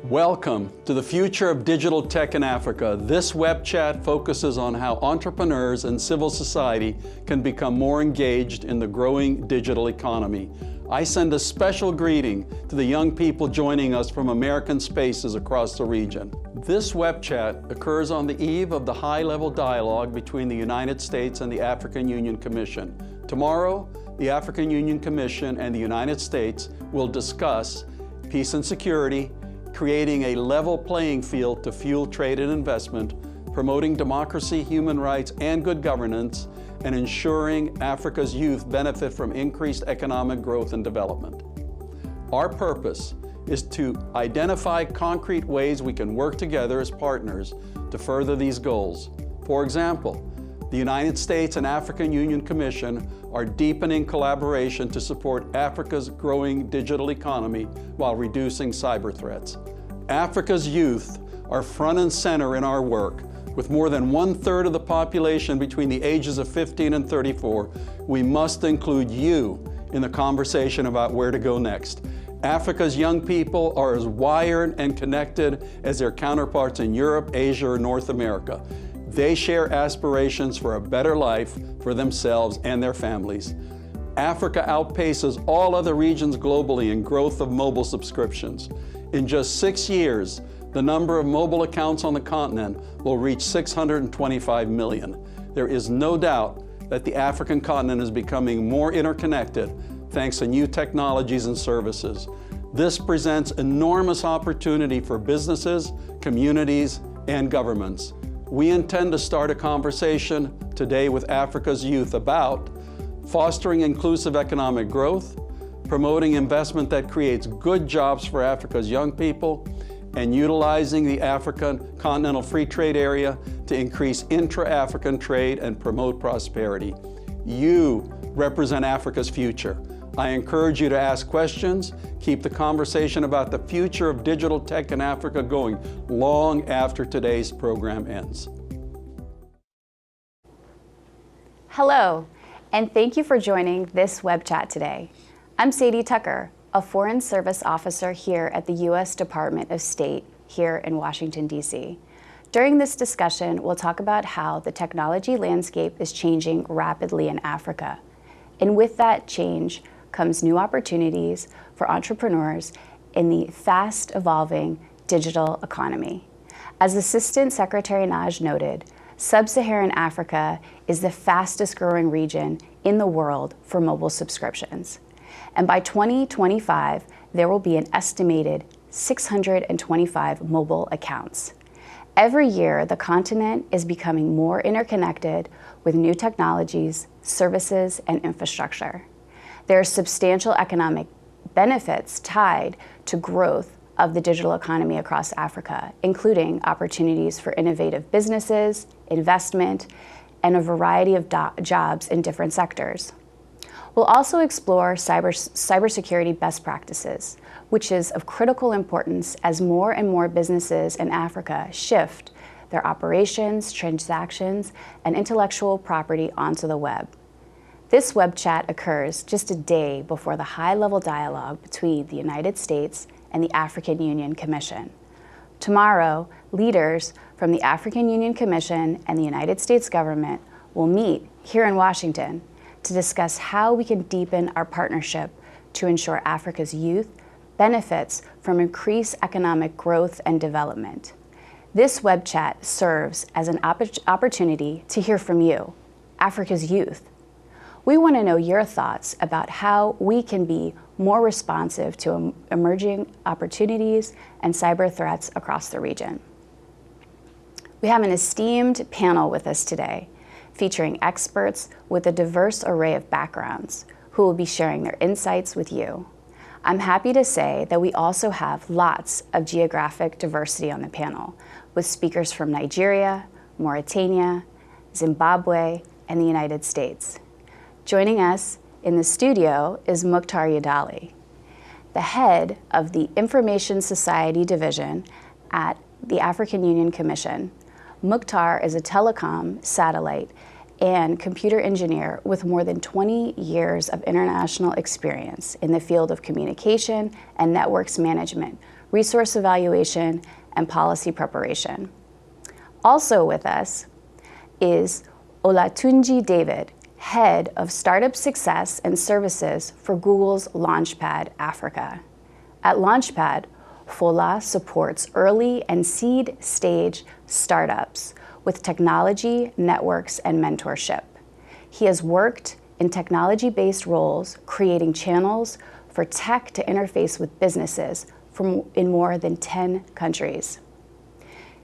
Welcome to the Future of Digital Tech in Africa. This web chat focuses on how entrepreneurs and civil society can become more engaged in the growing digital economy. I send a special greeting to the young people joining us from American spaces across the region. This web chat occurs on the eve of the high-level dialogue between the United States and the African Union Commission. Tomorrow, the African Union Commission and the United States will discuss peace and security, creating a level playing field to fuel trade and investment, promoting democracy, human rights, and good governance, and ensuring Africa's youth benefit from increased economic growth and development. Our purpose is to identify concrete ways we can work together as partners to further these goals. For example, the United States and African Union Commission are deepening collaboration to support Africa's growing digital economy while reducing cyber threats. Africa's youth are front and center in our work. With more than 1/3 of the population between the ages of 15 and 34, we must include you in the conversation about where to go next. Africa's young people are as wired and connected as their counterparts in Europe, Asia, or North America. They share aspirations for a better life for themselves and their families. Africa outpaces all other regions globally in growth of mobile subscriptions. In just 6 years, the number of mobile accounts on the continent will reach 625 million. There is no doubt that the African continent is becoming more interconnected thanks to new technologies and services. This presents enormous opportunity for businesses, communities, and governments. We intend to start a conversation today with Africa's youth about fostering inclusive economic growth, promoting investment that creates good jobs for Africa's young people, and utilizing the African Continental Free Trade Area to increase intra-African trade and promote prosperity. You represent Africa's future. I encourage you to ask questions, keep the conversation about the future of digital tech in Africa going long after today's program ends. Hello, and thank you for joining this web chat today. I'm Sadie Tucker, a Foreign Service Officer here at the U.S. Department of State here in Washington, D.C. During this discussion, we'll talk about how the technology landscape is changing rapidly in Africa. And with that change comes new opportunities for entrepreneurs in the fast-evolving digital economy. As Assistant Secretary Naj noted, Sub-Saharan Africa is the fastest growing region in the world for mobile subscriptions. And by 2025, there will be an estimated 625 mobile accounts. Every year, the continent is becoming more interconnected with new technologies, services, and infrastructure. There are substantial economic benefits tied to growth of the digital economy across Africa, including opportunities for innovative businesses, investment, and a variety of jobs in different sectors. We'll also explore cybersecurity best practices, which is of critical importance as more and more businesses in Africa shift their operations, transactions, and intellectual property onto the web. This web chat occurs just a day before the high-level dialogue between the United States and the African Union Commission. Tomorrow, leaders from the African Union Commission and the United States government will meet here in Washington to discuss how we can deepen our partnership to ensure Africa's youth benefits from increased economic growth and development. This web chat serves as an opportunity to hear from you, Africa's youth. We want to know your thoughts about how we can be more responsive to emerging opportunities and cyber threats across the region. We have an esteemed panel with us today, featuring experts with a diverse array of backgrounds who will be sharing their insights with you. I'm happy to say that we also have lots of geographic diversity on the panel, with speakers from Nigeria, Mauritania, Zimbabwe, and the United States. Joining us in the studio is Mukhtar Yadali, the head of the Information Society Division at the African Union Commission. Mukhtar is a telecom, satellite, and computer engineer with more than 20 years of international experience in the field of communication and networks management, resource evaluation, and policy preparation. Also with us is Olatunji David, Head of Startup Success and Services for Google's Launchpad Africa. At Launchpad, Fola supports early and seed stage startups with technology, networks, and mentorship. He has worked in technology-based roles, creating channels for tech to interface with businesses in more than 10 countries.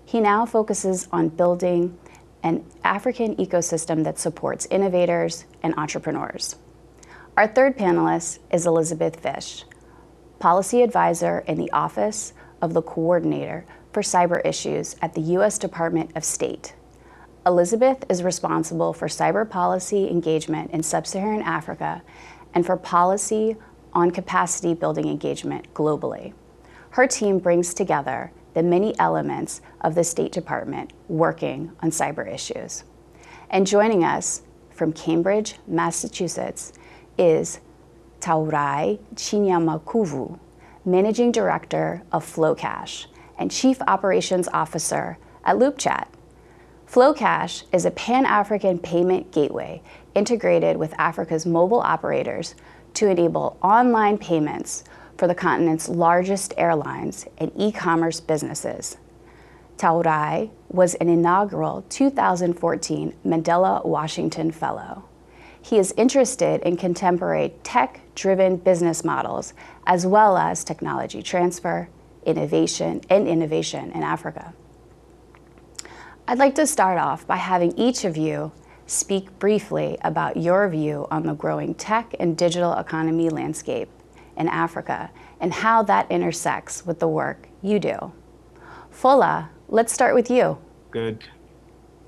He now focuses on building an African ecosystem that supports innovators and entrepreneurs. Our third panelist is Elizabeth Fish, Policy Advisor in the Office of the Coordinator for Cyber Issues at the U.S. Department of State. Elizabeth is responsible for cyber policy engagement in sub-Saharan Africa and for policy on capacity building engagement globally. Her team brings together the many elements of the State Department working on cyber issues. And joining us from Cambridge, Massachusetts is Taurai Chinyamakuvu, Managing Director of FlowCash and Chief Operations Officer at LoopChat. FlowCash is a Pan-African payment gateway integrated with Africa's mobile operators to enable online payments for the continent's largest airlines and e-commerce businesses. Taurai was an inaugural 2014 Mandela Washington Fellow. He is interested in contemporary tech-driven business models, as well as technology transfer, innovation in Africa. I'd like to start off by having each of you speak briefly about your view on the growing tech and digital economy landscape in Africa and how that intersects with the work you do. Fola, let's start with you. Good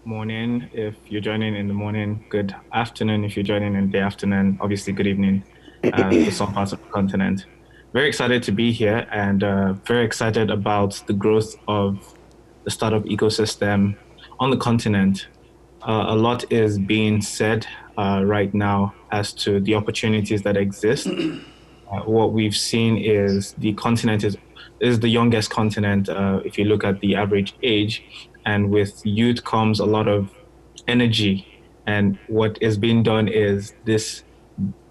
morning if you're joining in the morning, good afternoon if you're joining in the afternoon, obviously good evening for some parts of the continent. Very excited to be here and very excited about the growth of the startup ecosystem on the continent. A lot is being said right now as to the opportunities that exist. What we've seen is the continent is the youngest continent if you look at the average age, and with youth comes a lot of energy. And what is being done is this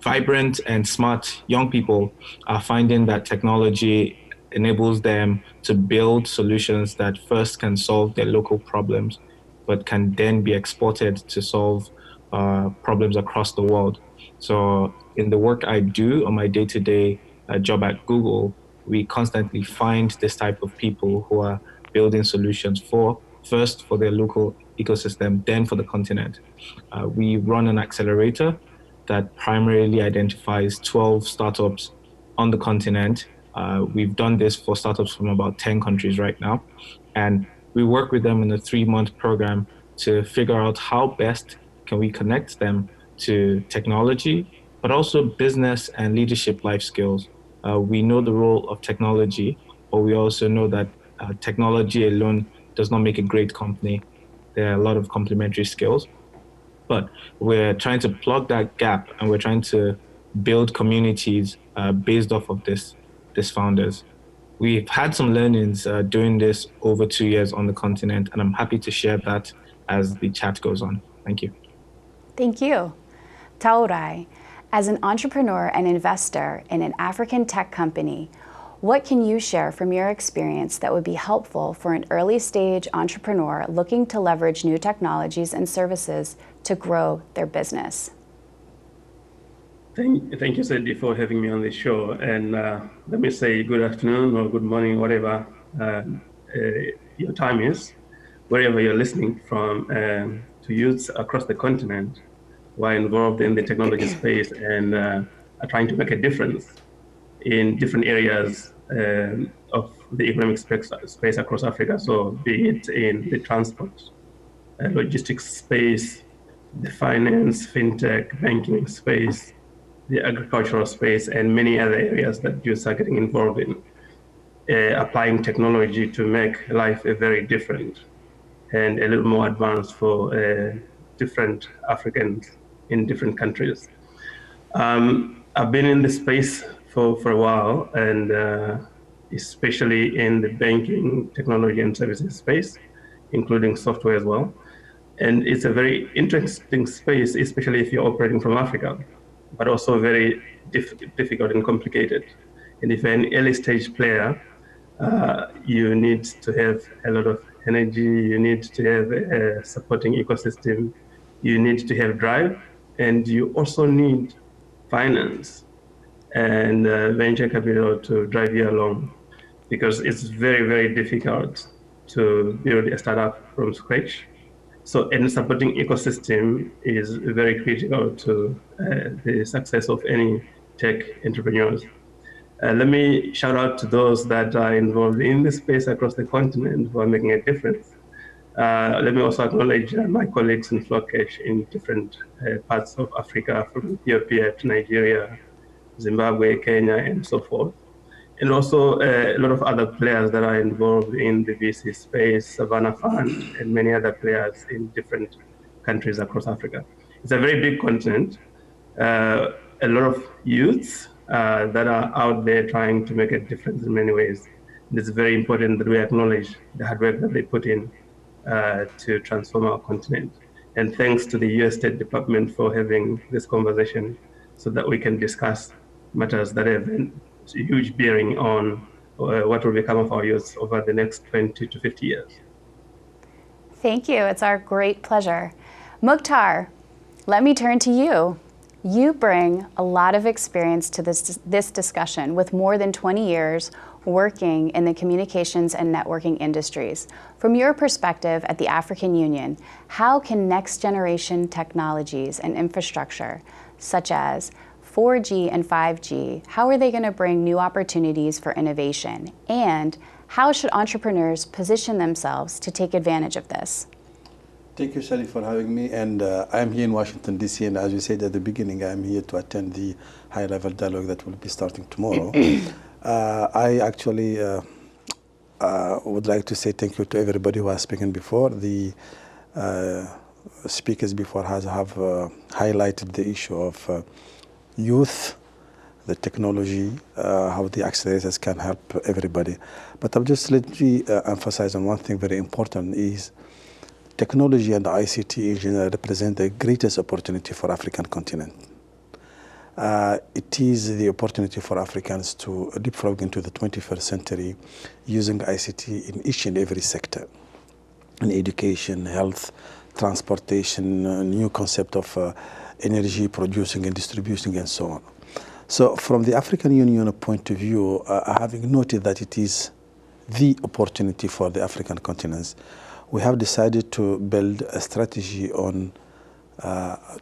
vibrant and smart young people are finding that technology enables them to build solutions that first can solve their local problems, but can then be exported to solve problems across the world. So in the work I do on my day-to-day job at Google, we constantly find this type of people who are building solutions first for their local ecosystem, then for the continent. We run an accelerator that primarily identifies 12 startups on the continent. We've done this for startups from about 10 countries right now. And we work with them in a 3-month program to figure out how best can we connect them to technology, but also business and leadership life skills. We know the role of technology, but we also know that technology alone does not make a great company. There are a lot of complementary skills, but we're trying to plug that gap and we're trying to build communities based off of this founders. We've had some learnings doing this over 2 years on the continent, and I'm happy to share that as the chat goes on. Thank you. Thank you. Taurai, as an entrepreneur and investor in an African tech company, what can you share from your experience that would be helpful for an early stage entrepreneur looking to leverage new technologies and services to grow their business? Thank you, Sadie, for having me on this show. And let me say good afternoon or good morning, whatever your time is, wherever you're listening from, to youths across the continent who are involved in the technology space and are trying to make a difference in different areas of the economic space across Africa. So be it in the transport, logistics space, the finance, fintech, banking space, the agricultural space, and many other areas that youths are getting involved in, applying technology to make life very different and a little more advanced for different Africans in different countries. I've been in this space for a while, and especially in the banking, technology, and services space, including software as well. And it's a very interesting space, especially if you're operating from Africa, but also very difficult and complicated. And if you're an early stage player, you need to have a lot of energy, you need to have a supporting ecosystem, you need to have drive, and you also need finance and venture capital to drive you along, because it's very, very difficult to build a startup from scratch. So, and supporting ecosystem is very critical to the success of any tech entrepreneurs. Let me shout out to those that are involved in this space across the continent who are making a difference. Let me also acknowledge my colleagues in Flokesh in different parts of Africa, from Ethiopia to Nigeria, Zimbabwe, Kenya, and so forth. And also a lot of other players that are involved in the VC space, Savannah Fund, and many other players in different countries across Africa. It's a very big continent, a lot of youths that are out there trying to make a difference in many ways. And it's very important that we acknowledge the hard work that they put in to transform our continent. And thanks to the US State Department for having this conversation so that we can discuss matters that have a huge bearing on what will become of our youth over the next 20 to 50 years. Thank you. It's our great pleasure. Mukhtar, let me turn to you. You bring a lot of experience to this discussion, with more than 20 years working in the communications and networking industries. From your perspective at the African Union, how can next generation technologies and infrastructure, such as 4G and 5G, how are they going to bring new opportunities for innovation? And how should entrepreneurs position themselves to take advantage of this? Thank you, Sally, for having me. And I'm here in Washington, D.C., and as you said at the beginning, I'm here to attend the high-level dialogue that will be starting tomorrow. I actually would like to say thank you to everybody who has spoken before. The speakers before have highlighted the issue of youth, the technology, how the accelerators can help everybody. But I'll just let me emphasize on one thing very important is technology and ICT in general represent the greatest opportunity for African continent. It is the opportunity for Africans to leapfrog into the 21st century using ICT in each and every sector, in education, health, transportation, new concept of energy producing and distributing and so on. So from the African Union point of view, having noted that it is the opportunity for the African continents, we have decided to build a strategy on,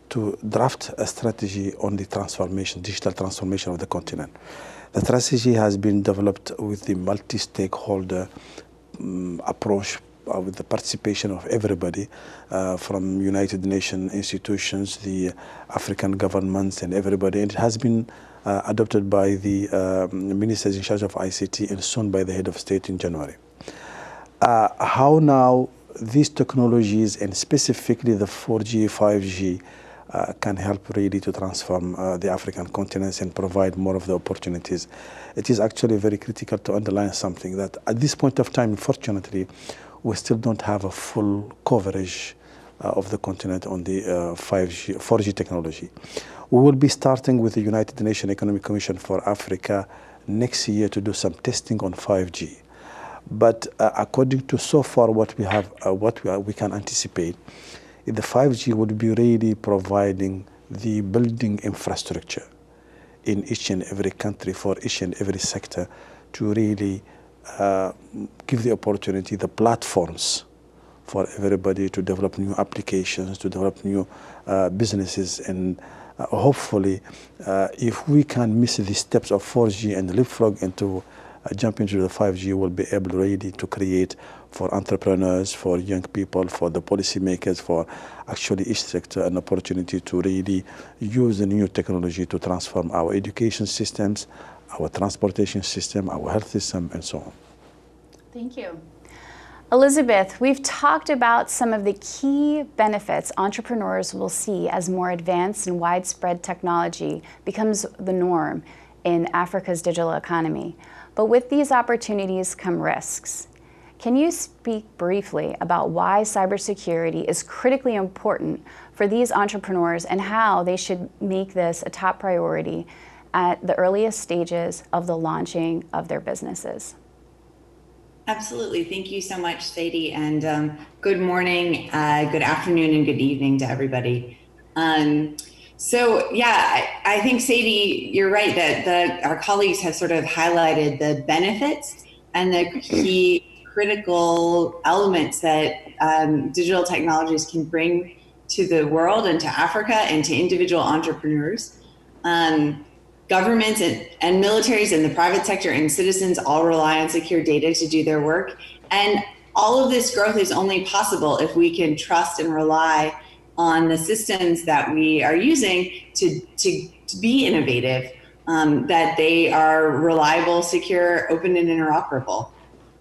to draft a strategy on the transformation, digital transformation of the continent. The strategy has been developed with the multi-stakeholder approach, with the participation of everybody, from United Nations institutions, the African governments, and everybody. And it has been adopted by the ministers in charge of ICT and soon by the head of state in January. How now these technologies, and specifically the 4G, 5G, can help really to transform the African continents and provide more of the opportunities. It is actually very critical to underline something, that at this point of time, unfortunately, we still don't have a full coverage of the continent on the 4G technology. We will be starting with the United Nations Economic Commission for Africa next year to do some testing on 5G. But according to so far what we have, we can anticipate, the 5G would be really providing the building infrastructure in each and every country for each and every sector to really give the opportunity, the platforms for everybody to develop new applications, to develop new businesses. And hopefully, if we can miss the steps of 4G and leapfrog into jump into the 5G, we'll be able really to create for entrepreneurs, for young people, for the policymakers, for actually each sector an opportunity to really use the new technology to transform our education systems, our transportation system, our health system, and so on. Thank you. Elizabeth, we've talked about some of the key benefits entrepreneurs will see as more advanced and widespread technology becomes the norm in Africa's digital economy. But with these opportunities come risks. Can you speak briefly about why cybersecurity is critically important for these entrepreneurs and how they should make this a top priority at the earliest stages of the launching of their businesses? Absolutely. Thank you so much, Sadie. And good morning, good afternoon, and good evening to everybody. I think, Sadie, you're right that our colleagues have sort of highlighted the benefits and the key critical elements that digital technologies can bring to the world and to Africa and to individual entrepreneurs. Governments and militaries and the private sector and citizens all rely on secure data to do their work. And all of this growth is only possible if we can trust and rely on the systems that we are using to be innovative, that they are reliable, secure, open, and interoperable.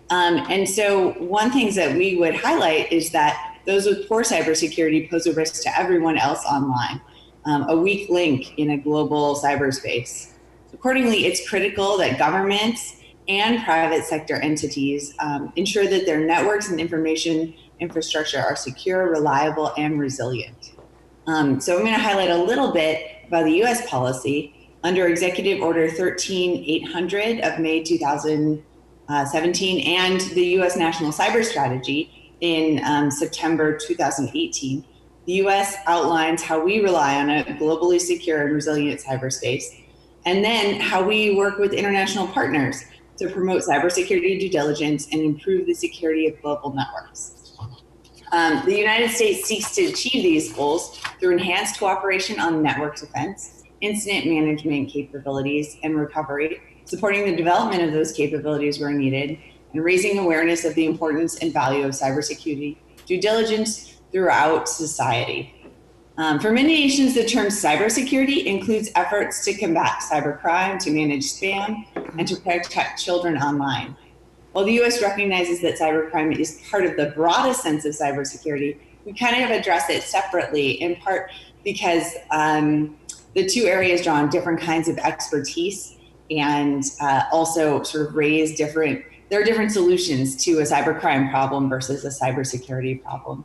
And so one thing that we would highlight is that those with poor cybersecurity pose a risk to everyone else online. A weak link in a global cyberspace. Accordingly, it's critical that governments and private sector entities ensure that their networks and information infrastructure are secure, reliable, and resilient. So I'm going to highlight a little bit about the US policy. Under Executive Order 13800 of May 2017 and the US National Cyber Strategy in September 2018, the US outlines how we rely on a globally secure and resilient cyberspace, and then how we work with international partners to promote cybersecurity due diligence and improve the security of global networks. The United States seeks to achieve these goals through enhanced cooperation on network defense, incident management capabilities, and recovery, supporting the development of those capabilities where needed, and raising awareness of the importance and value of cybersecurity due diligence throughout society. For many nations, the term cybersecurity includes efforts to combat cybercrime, to manage spam, and to protect children online. While the US recognizes that cybercrime is part of the broadest sense of cybersecurity, we kind of address it separately, in part because the two areas draw on different kinds of expertise and also sort of raise there are different solutions to a cybercrime problem versus a cybersecurity problem.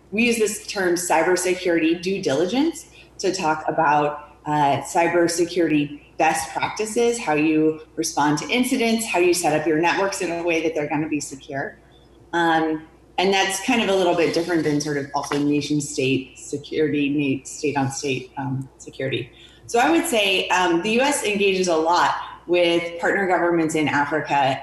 We use this term cybersecurity due diligence to talk about cybersecurity best practices, how you respond to incidents, how you set up your networks in a way that they're going to be secure. And that's kind of a little bit different than sort of also nation state security, state on state security. So I would say the US engages a lot with partner governments in Africa.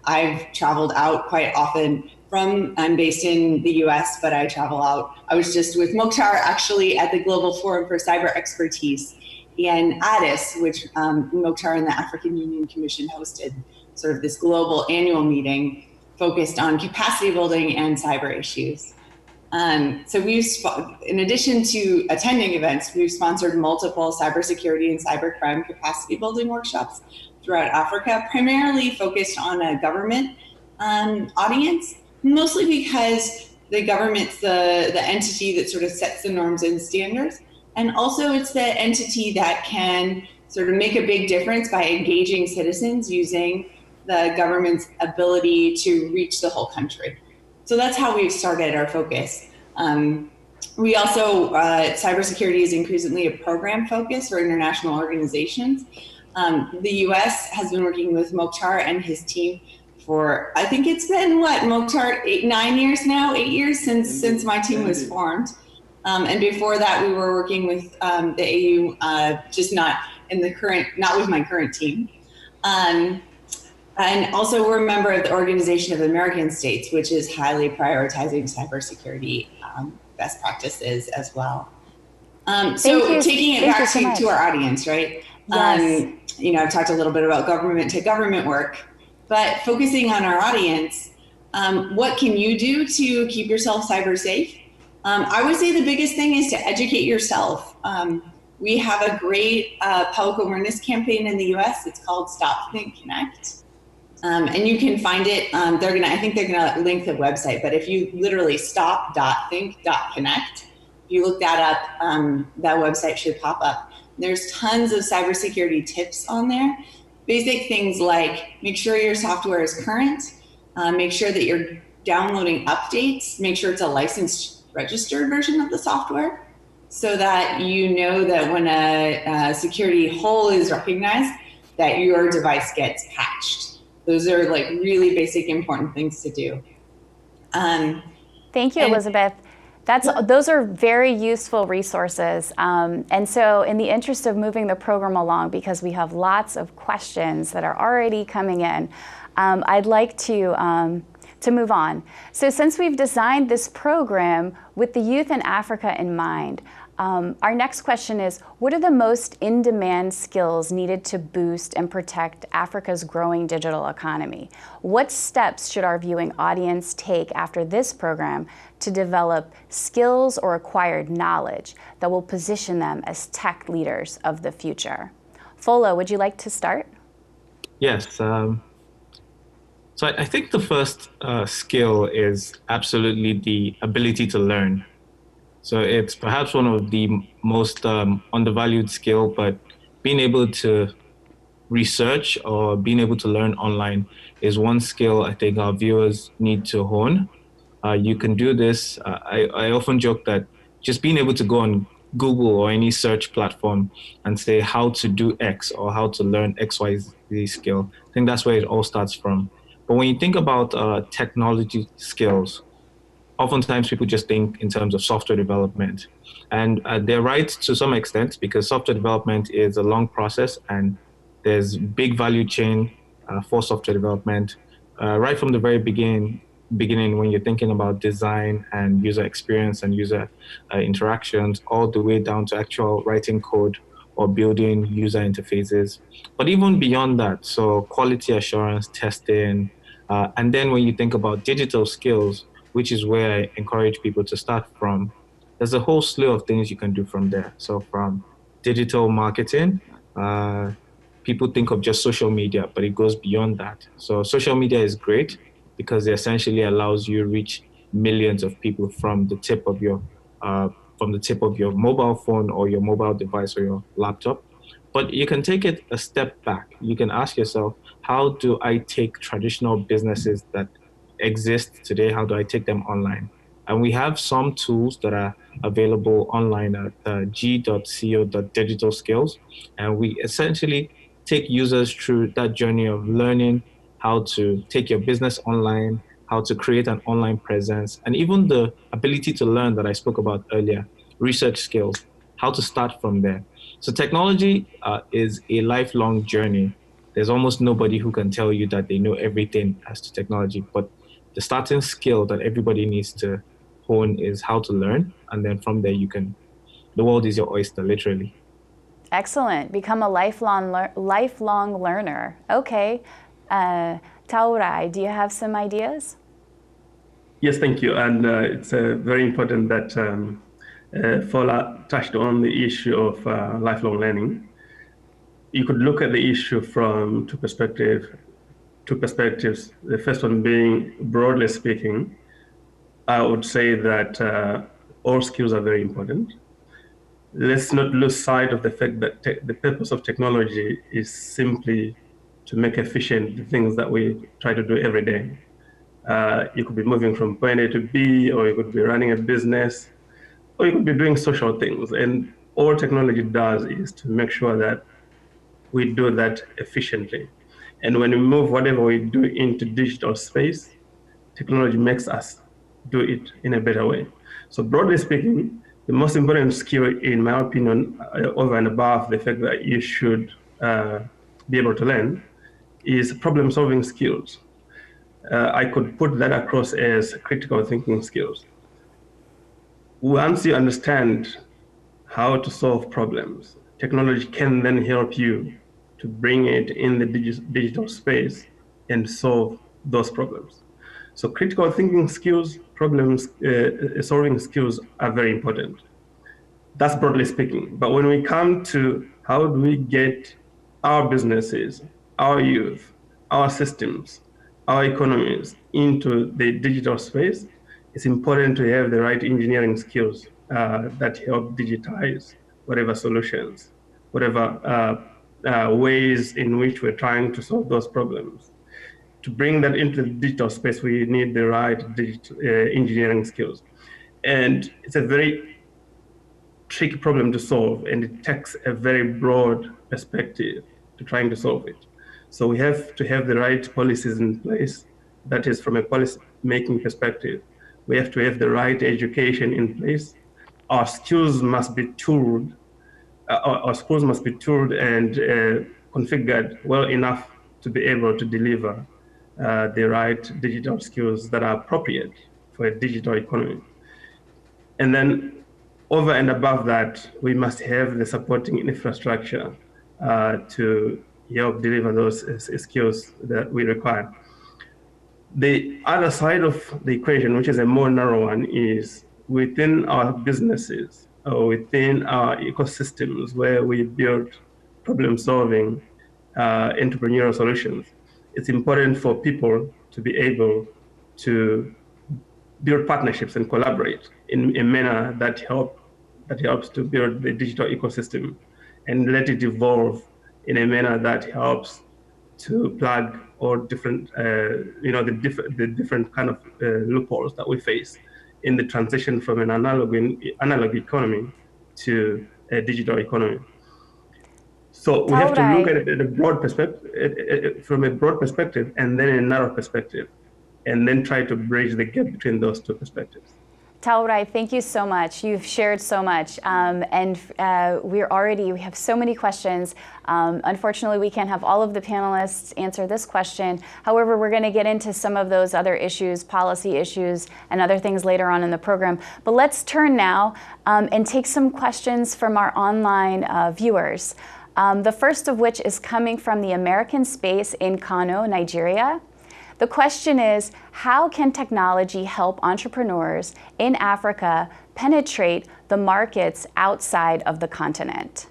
I've traveled out quite often I'm based in the US, but I travel out. I was just with Mokhtar actually at the Global Forum for Cyber Expertise in Addis, which Mokhtar and the African Union Commission hosted sort of this global annual meeting focused on capacity building and cyber issues. So in addition to attending events, we've sponsored multiple cybersecurity and cybercrime capacity building workshops throughout Africa, primarily focused on a government audience, mostly because the government's the entity that sort of sets the norms and standards. And also it's the entity that can sort of make a big difference by engaging citizens using the government's ability to reach the whole country. So that's how we've started our focus. We also, cybersecurity is increasingly a program focus for international organizations. The US has been working with Mokhtar and his team for, I think it's been Mokhtar, 8 years since my team was formed. And before that, we were working with the AU, just not with my current team. And also we're a member of the Organization of American States, which is highly prioritizing cybersecurity best practices as well. So taking it back to our audience, right? Yes. I've talked a little bit about government to government work, but focusing on our audience, what can you do to keep yourself cyber safe? I would say the biggest thing is to educate yourself. We have a great public awareness campaign in the US. It's called Stop, Think, Connect. And you can find it, I think they're gonna link the website, but if you literally stop.think.connect, if you look that up, that website should pop up. There's tons of cybersecurity tips on there. Basic things like make sure your software is current, make sure that you're downloading updates, make sure it's a licensed registered version of the software so that you know that when a security hole is recognized, that your device gets patched. Those are like really basic important things to do. Thank you, Elizabeth. Those are very useful resources. And so in the interest of moving the program along, because we have lots of questions that are already coming in, I'd like to move on. So since we've designed this program with the youth in Africa in mind, our next question is, what are the most in-demand skills needed to boost and protect Africa's growing digital economy? What steps should our viewing audience take after this program to develop skills or acquired knowledge that will position them as tech leaders of the future? Fola, would you like to start? Yes. So I think the first skill is absolutely the ability to learn. So it's perhaps one of the most undervalued skill, but being able to research or being able to learn online is one skill I think our viewers need to hone. You can do this. I often joke that just being able to go on Google or any search platform and say how to do X or how to learn XYZ skill, I think that's where it all starts from. But when you think about technology skills, oftentimes people just think in terms of software development. And they're right to some extent because software development is a long process and there's big value chain for software development. Right from the very beginning, when you're thinking about design and user experience and user interactions, all the way down to actual writing code or building user interfaces. But even beyond that, so quality assurance, testing, and then when you think about digital skills, which is where I encourage people to start from, there's a whole slew of things you can do from there. So from digital marketing, people think of just social media, but it goes beyond that. So social media is great because it essentially allows you to reach millions of people from the tip of your mobile phone or your mobile device or your laptop. But you can take it a step back. You can ask yourself, how do I take traditional businesses that exist today, how do I take them online? And we have some tools that are available online at g.co.digital skills. And we essentially take users through that journey of learning how to take your business online, how to create an online presence, and even the ability to learn that I spoke about earlier, research skills, how to start from there. So technology is a lifelong journey. There's almost nobody who can tell you that they know everything as to technology, but the starting skill that everybody needs to hone is how to learn. And then from there, the world is your oyster, literally. Excellent. Become a lifelong learner. Okay. Taurai, do you have some ideas? Yes, thank you. And it's very important that Fola touched on the issue of lifelong learning. You could look at the issue from two perspectives. The first one being, broadly speaking, I would say that all skills are very important. Let's not lose sight of the fact that the purpose of technology is simply to make efficient the things that we try to do every day. You could be moving from point A to B, or you could be running a business, or you could be doing social things. And all technology does is to make sure that we do that efficiently. And when we move whatever we do into digital space, technology makes us do it in a better way. So broadly speaking, the most important skill, in my opinion, over and above the fact that you should be able to learn, is problem-solving skills. I could put that across as critical thinking skills. Once you understand how to solve problems, technology can then help you to bring it in the digital space and solve those problems. So critical thinking skills, solving skills are very important. That's broadly speaking. But when we come to how do we get our businesses, our youth, our systems, our economies into the digital space, it's important to have the right engineering skills that help digitize whatever solutions, whatever ways in which we're trying to solve those problems. To bring that into the digital space, we need the right digital, engineering skills. And it's a very tricky problem to solve, and it takes a very broad perspective to trying to solve it. So we have to have the right policies in place. That is, from a policy making perspective, we have to have the right education in place. Our skills must be tooled. Our schools must be tooled and configured well enough to be able to deliver the right digital skills that are appropriate for a digital economy. And then over and above that, we must have the supporting infrastructure to help deliver those skills that we require. The other side of the equation, which is a more narrow one, is within our businesses or within our ecosystems where we build problem-solving entrepreneurial solutions. It's important for people to be able to build partnerships and collaborate in a manner that helps to build the digital ecosystem and let it evolve in a manner that helps to plug all different, the different kind of loopholes that we face in the transition from an analog economy to a digital economy. So we have to look at it at a broad perspective, from a broad perspective, and then a narrow perspective, and then try to bridge the gap between those two perspectives. Talwrai, thank you so much. You've shared so much, and we have so many questions. Unfortunately, we can't have all of the panelists answer this question. However, we're going to get into some of those other issues, policy issues, and other things later on in the program. But let's turn now and take some questions from our online viewers. The first of which is coming from the American Space in Kano, Nigeria. The question is, how can technology help entrepreneurs in Africa penetrate the markets outside of the continent?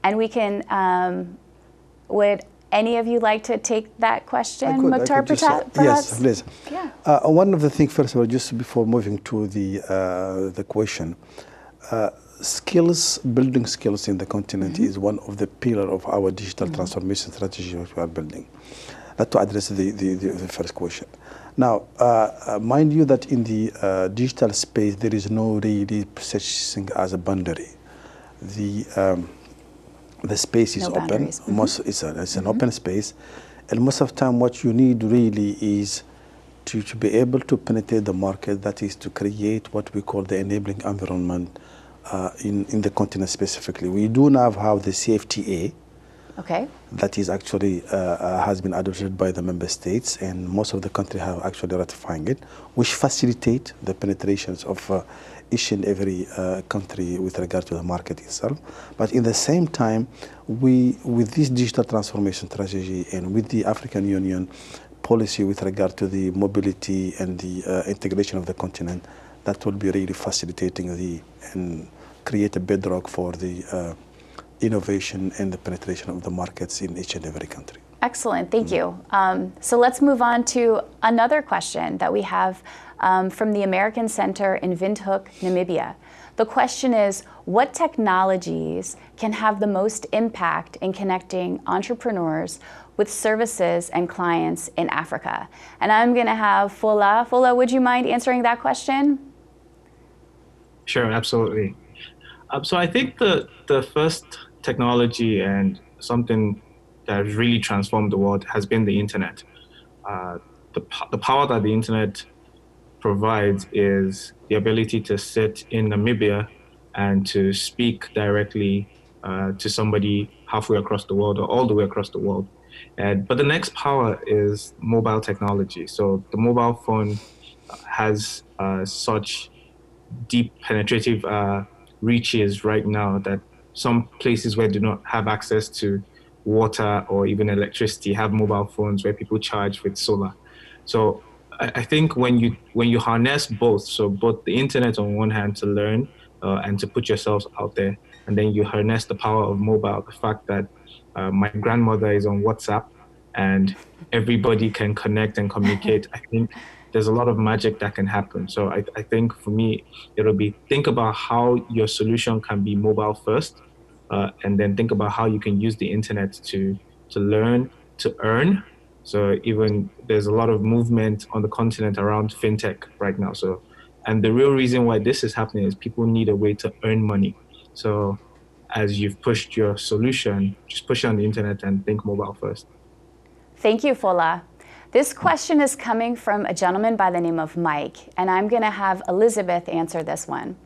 And we can, would any of you like to take that question? Mukhtar, perhaps? Yes, please. Yeah. One of the things, first of all, just before moving to the question, building skills in the continent is one of the pillars of our digital transformation strategy which we are building. That to address the first question. Now, mind you that in the digital space, there is no really such thing as a boundary. The space is open. It's an open space. And most of the time, what you need really is to be able to penetrate the market, that is to create what we call the enabling environment in the continent specifically. We do now have the CFTA. Okay. That is actually has been adopted by the member states, and most of the countries have actually ratifying it, which facilitate the penetrations of each and every country with regard to the market itself. But in the same time, with this digital transformation strategy and with the African Union policy with regard to the mobility and the integration of the continent, that will be really facilitating and create a bedrock for the innovation and the penetration of the markets in each and every country. Excellent, thank you. So let's move on to another question that we have from the American Center in Windhoek, Namibia. The question is, what technologies can have the most impact in connecting entrepreneurs with services and clients in Africa? And I'm going to have Fola. Fola, would you mind answering that question? Sure, absolutely. So I think the first technology and something that has really transformed the world has been the internet. The power that the internet provides is the ability to sit in Namibia and to speak directly to somebody halfway across the world or all the way across the world. But the next power is mobile technology. So the mobile phone has such deep penetrative reaches right now that some places where do not have access to water or even electricity have mobile phones where people charge with solar. So I think when you harness both, so both the internet on one hand to learn and to put yourselves out there, and then you harness the power of mobile, the fact that my grandmother is on WhatsApp and everybody can connect and communicate. I think there's a lot of magic that can happen. So I think for me, it'll be think about how your solution can be mobile first, and then think about how you can use the internet to learn, to earn. So even there's a lot of movement on the continent around fintech right now. So, and the real reason why this is happening is people need a way to earn money. So as you've pushed your solution, just push it on the internet and think mobile first. Thank you, Fola. This question is coming from a gentleman by the name of Mike, and I'm going to have Elizabeth answer this one.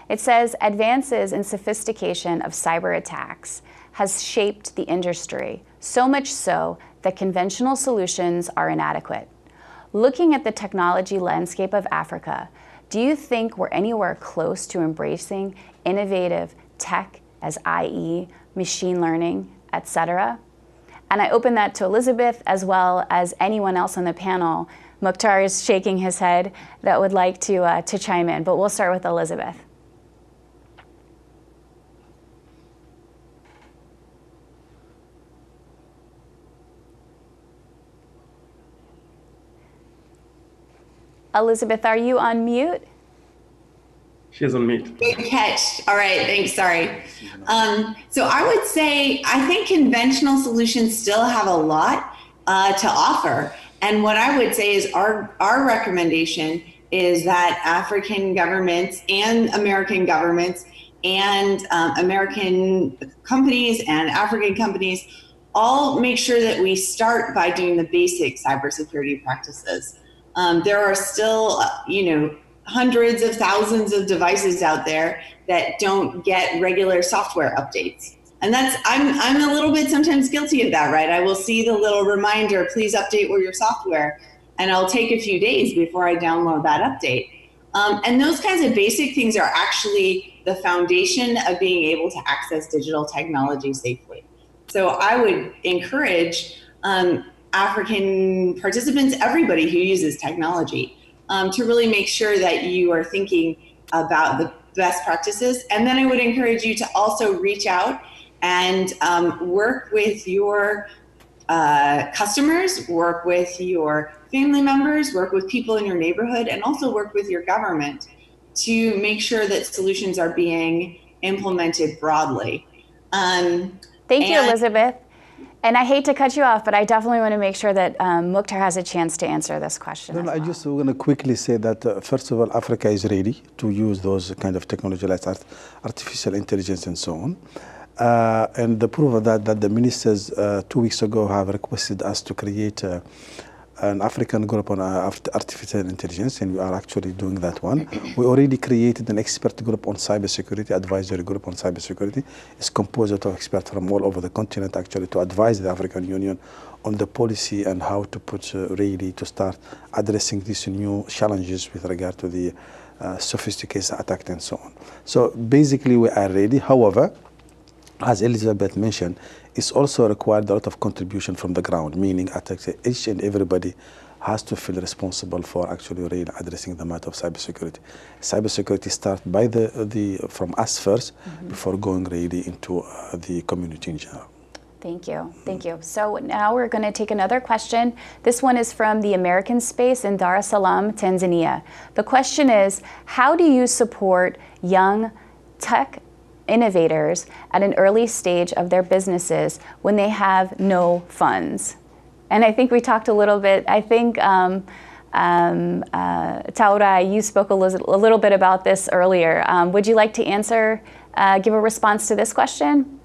It says, advances in sophistication of cyber attacks has shaped the industry, so much so that conventional solutions are inadequate. Looking at the technology landscape of Africa, do you think we're anywhere close to embracing innovative tech as i.e. machine learning, etc.? And I open that to Elizabeth as well as anyone else on the panel. Mukhtar is shaking his head that would like to chime in, but we'll start with Elizabeth. Elizabeth, are you on mute? She's on mute. Good catch. All right, thanks, sorry. So I would say, I think conventional solutions still have a lot to offer. And what I would say is our recommendation is that African governments and American governments and American companies and African companies all make sure that we start by doing the basic cybersecurity practices. There are still, hundreds of thousands of devices out there that don't get regular software updates. And I'm a little bit sometimes guilty of that, right? I will see the little reminder, please update your software. And I'll take a few days before I download that update. And those kinds of basic things are actually the foundation of being able to access digital technology safely. So I would encourage African participants, everybody who uses technology, to really make sure that you are thinking about the best practices. And then I would encourage you to also reach out and work with your customers, work with your family members, work with people in your neighborhood, and also work with your government to make sure that solutions are being implemented broadly. Thank you, Elizabeth. And I hate to cut you off, but I definitely want to make sure that Mukhtar has a chance to answer this question. I just want to quickly say that, first of all, Africa is ready to use those kind of technology like artificial intelligence and so on. And the proof of that the ministers 2 weeks ago have requested us to create an African group on artificial intelligence, and we are actually doing that one. We already created an expert group on cybersecurity, advisory group on cybersecurity. It's composed of experts from all over the continent actually to advise the African Union on the policy and how to put really to start addressing these new challenges with regard to the sophisticated attack and so on. So basically we are ready. However, as Elizabeth mentioned, it's also required a lot of contribution from the ground, meaning each and everybody has to feel responsible for actually really addressing the matter of cybersecurity. Cybersecurity starts by from us first before going really into the community in general. Thank you. Thank you. So now we're going to take another question. This one is from the American Space in Dar es Salaam, Tanzania. The question is, how do you support young tech innovators at an early stage of their businesses when they have no funds? And I think we talked a little bit, I think Taura, you spoke a little bit about this earlier. Would you like to answer, give a response to this question?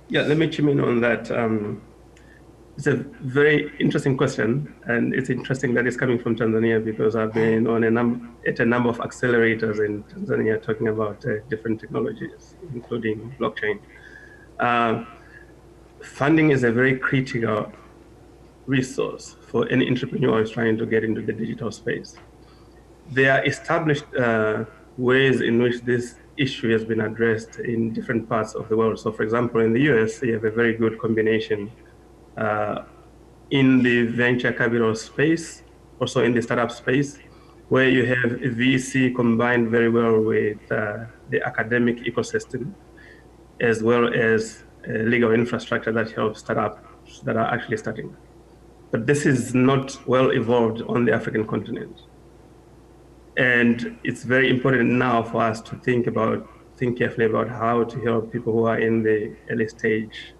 Yeah, let me chime in on that. It's a very interesting question, and it's interesting that it's coming from Tanzania because I've been on at a number of accelerators in Tanzania talking about different technologies, including blockchain. Funding is a very critical resource for any entrepreneur who's trying to get into the digital space. There are established ways in which this issue has been addressed in different parts of the world. So for example, in the US, you have a very good combination in the venture capital space, also in the startup space, where you have VC combined very well with the academic ecosystem. as well as legal infrastructure that helps startups that are actually starting. But this is not well evolved on the African continent. And it's very important now for us to think carefully about how to help people who are in the early stage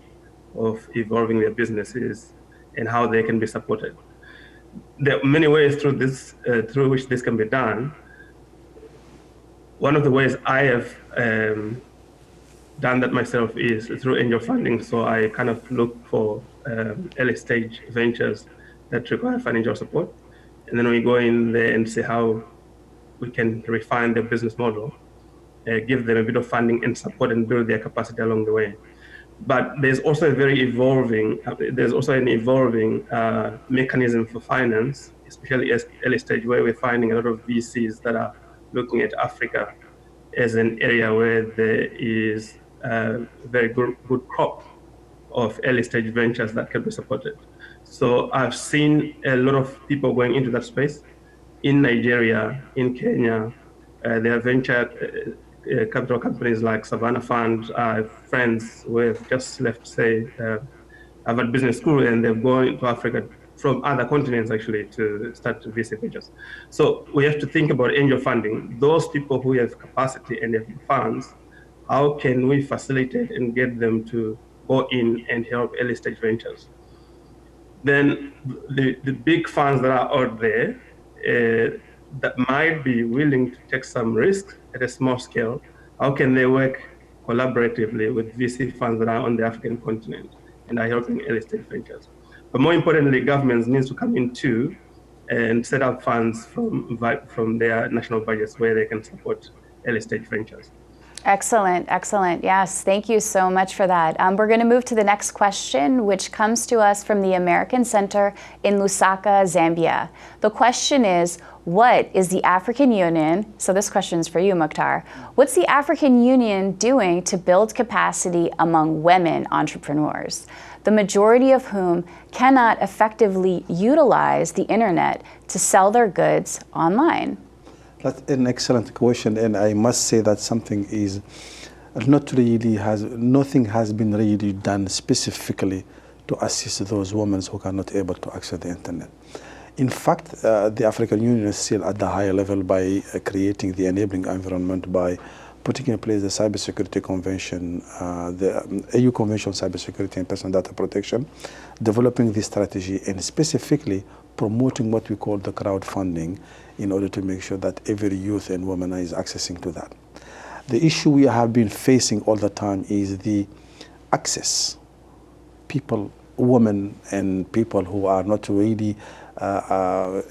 of evolving their businesses and how they can be supported. There are many ways through which this can be done. One of the ways I have done that myself is through angel funding. So I kind of look for early stage ventures that require financial support. And then we go in there and see how we can refine their business model, give them a bit of funding and support and build their capacity along the way. But there's also an evolving mechanism for finance, especially at early stage, where we're finding a lot of VCs that are looking at Africa as an area where there is a very good crop of early stage ventures that can be supported. So I've seen a lot of people going into that space in Nigeria, in Kenya. There are venture capital companies like Savannah Fund. I have friends who have just left, say, Harvard Business School, and they've gone to Africa from other continents actually to start VC ventures. So we have to think about angel funding. Those people who have capacity and have funds, how can we facilitate and get them to go in and help early stage ventures? Then the big funds that are out there that might be willing to take some risk at a small scale, how can they work collaboratively with VC funds that are on the African continent and are helping early stage ventures? But more importantly, governments need to come in too and set up funds from their national budgets where they can support early stage ventures. Excellent, excellent. Yes, thank you so much for that. We're going to move to the next question, which comes to us from the American Center in Lusaka, Zambia. The question is, what is the African Union, so this question is for you, Mukhtar, what's the African Union doing to build capacity among women entrepreneurs, the majority of whom cannot effectively utilize the internet to sell their goods online? That's an excellent question, and I must say that nothing has been really done specifically to assist those women who are not able to access the internet. In fact, the African Union is still at the higher level by creating the enabling environment by putting in place the Cybersecurity Convention, the AU Convention on Cybersecurity and Personal Data Protection, developing this strategy and specifically promoting what we call the crowdfunding in order to make sure that every youth and woman is accessing to that. The issue we have been facing all the time is the access. People, women and people who are not really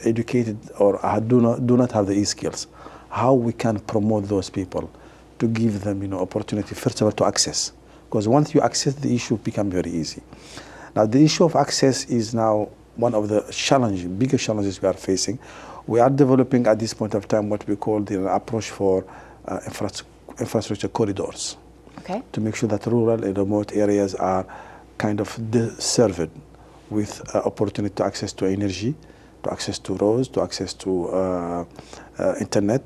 educated or do not have the e-skills, how we can promote those people to give them opportunity, first of all, to access. Because once you access, the issue becomes very easy. Now, the issue of access is now one of the biggest challenges we are facing. We are developing at this point of time what we call the approach for infrastructure corridors, okay, to make sure that rural and remote areas are kind of served with opportunity to access to energy, to access to roads, to access to internet.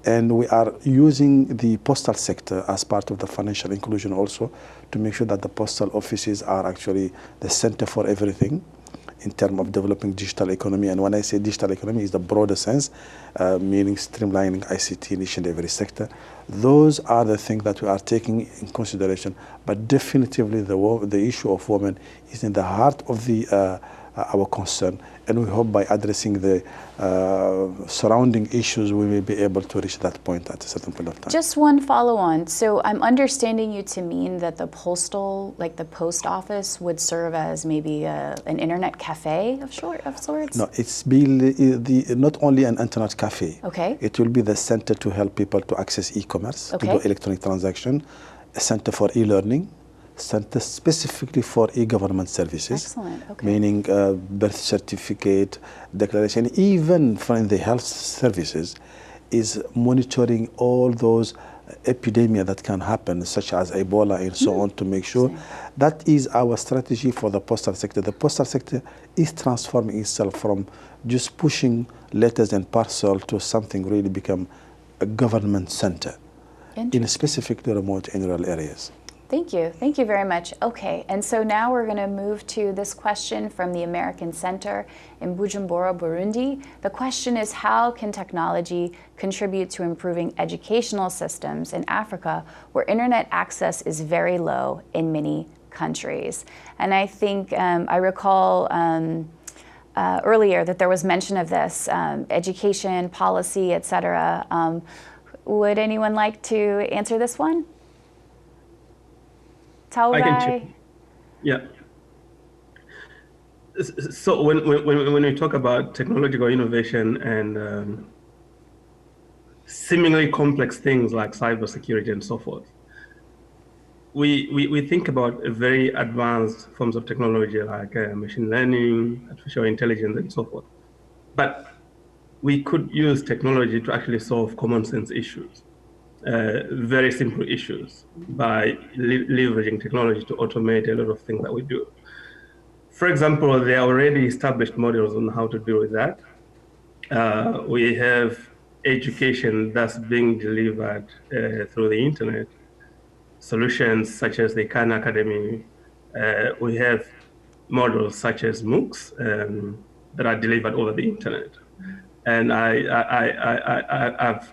And we are using the postal sector as part of the financial inclusion also to make sure that the postal offices are actually the center for everything in terms of developing digital economy. And when I say digital economy, is the broader sense, meaning streamlining ICT in each and every sector. Those are the things that we are taking in consideration. But definitively, the issue of women is in the heart of our concern. And we hope by addressing the surrounding issues, we will be able to reach that point at a certain point of time. Just one follow-on. So I'm understanding you to mean that the post office would serve as maybe an internet cafe of sorts? No, it's not only an internet cafe. Okay. It will be the center to help people to access e-commerce, okay, to do electronic transaction, a center for e-learning, center specifically for e-government services. Excellent. Okay. Meaning birth certificate, declaration, even from the health services, is monitoring all those epidemics that can happen, such as Ebola and so on, to make sure. That is our strategy for the postal sector. The postal sector is transforming itself from just pushing letters and parcel to something really become a government center in specifically remote and rural areas. Thank you. Thank you very much. Okay, and so now we're going to move to this question from the American Center in Bujumbura, Burundi. The question is, how can technology contribute to improving educational systems in Africa where internet access is very low in many countries? And I think I recall earlier that there was mention of this, education, policy, et cetera. Would anyone like to answer this one? I can check. Yeah. So when we talk about technological innovation and seemingly complex things like cybersecurity and so forth, we think about very advanced forms of technology like machine learning, artificial intelligence, and so forth. But we could use technology to actually solve common sense issues. Very simple issues by leveraging technology to automate a lot of things that we do. For example, there are already established models on how to deal with that. We have education that's being delivered through the internet, solutions such as the Khan Academy. We have models such as MOOCs that are delivered over the internet. And I've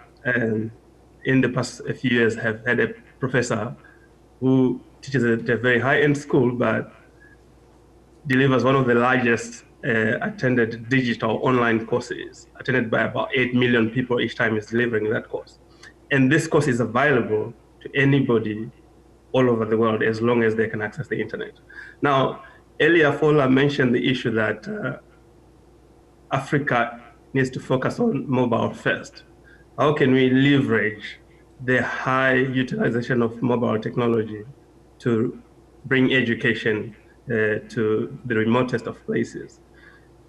in the past few years have had a professor who teaches at a very high-end school, but delivers one of the largest attended digital online courses, attended by about 8 million people each time he's delivering that course. And this course is available to anybody all over the world as long as they can access the internet. Now, earlier Fola mentioned the issue that Africa needs to focus on mobile first. How can we leverage the high utilization of mobile technology to bring education to the remotest of places?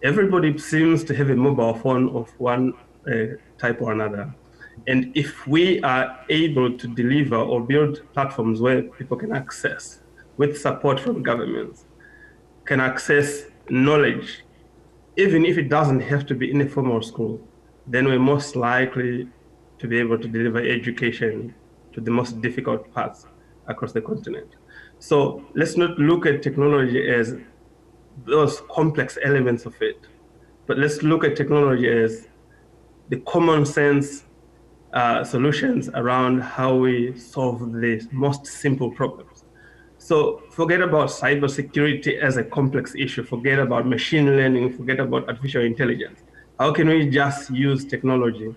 Everybody seems to have a mobile phone of one type or another. And if we are able to deliver or build platforms where people can access, with support from governments, can access knowledge, even if it doesn't have to be in a formal school, then we're most likely to be able to deliver education to the most difficult parts across the continent. So let's not look at technology as those complex elements of it, but let's look at technology as the common sense solutions around how we solve the most simple problems. So forget about cybersecurity as a complex issue, forget about machine learning, forget about artificial intelligence. How can we just use technology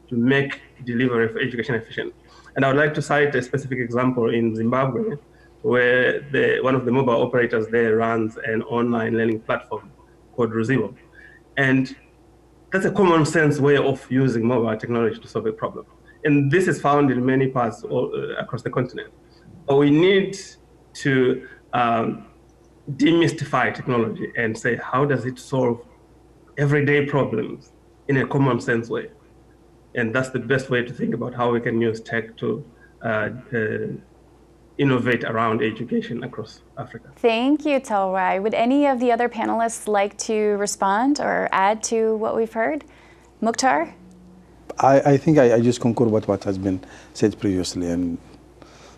to make delivery of education efficient? And I would like to cite a specific example in Zimbabwe, where one of the mobile operators there runs an online learning platform called Ruzivo. And that's a common sense way of using mobile technology to solve a problem. And this is found in many parts across the continent. But we need to demystify technology and say, how does it solve everyday problems in a common sense way? And that's the best way to think about how we can use tech to innovate around education across Africa. Thank you, Talwai. Would any of the other panelists like to respond or add to what we've heard? Mukhtar? I think I just concur with what has been said previously, and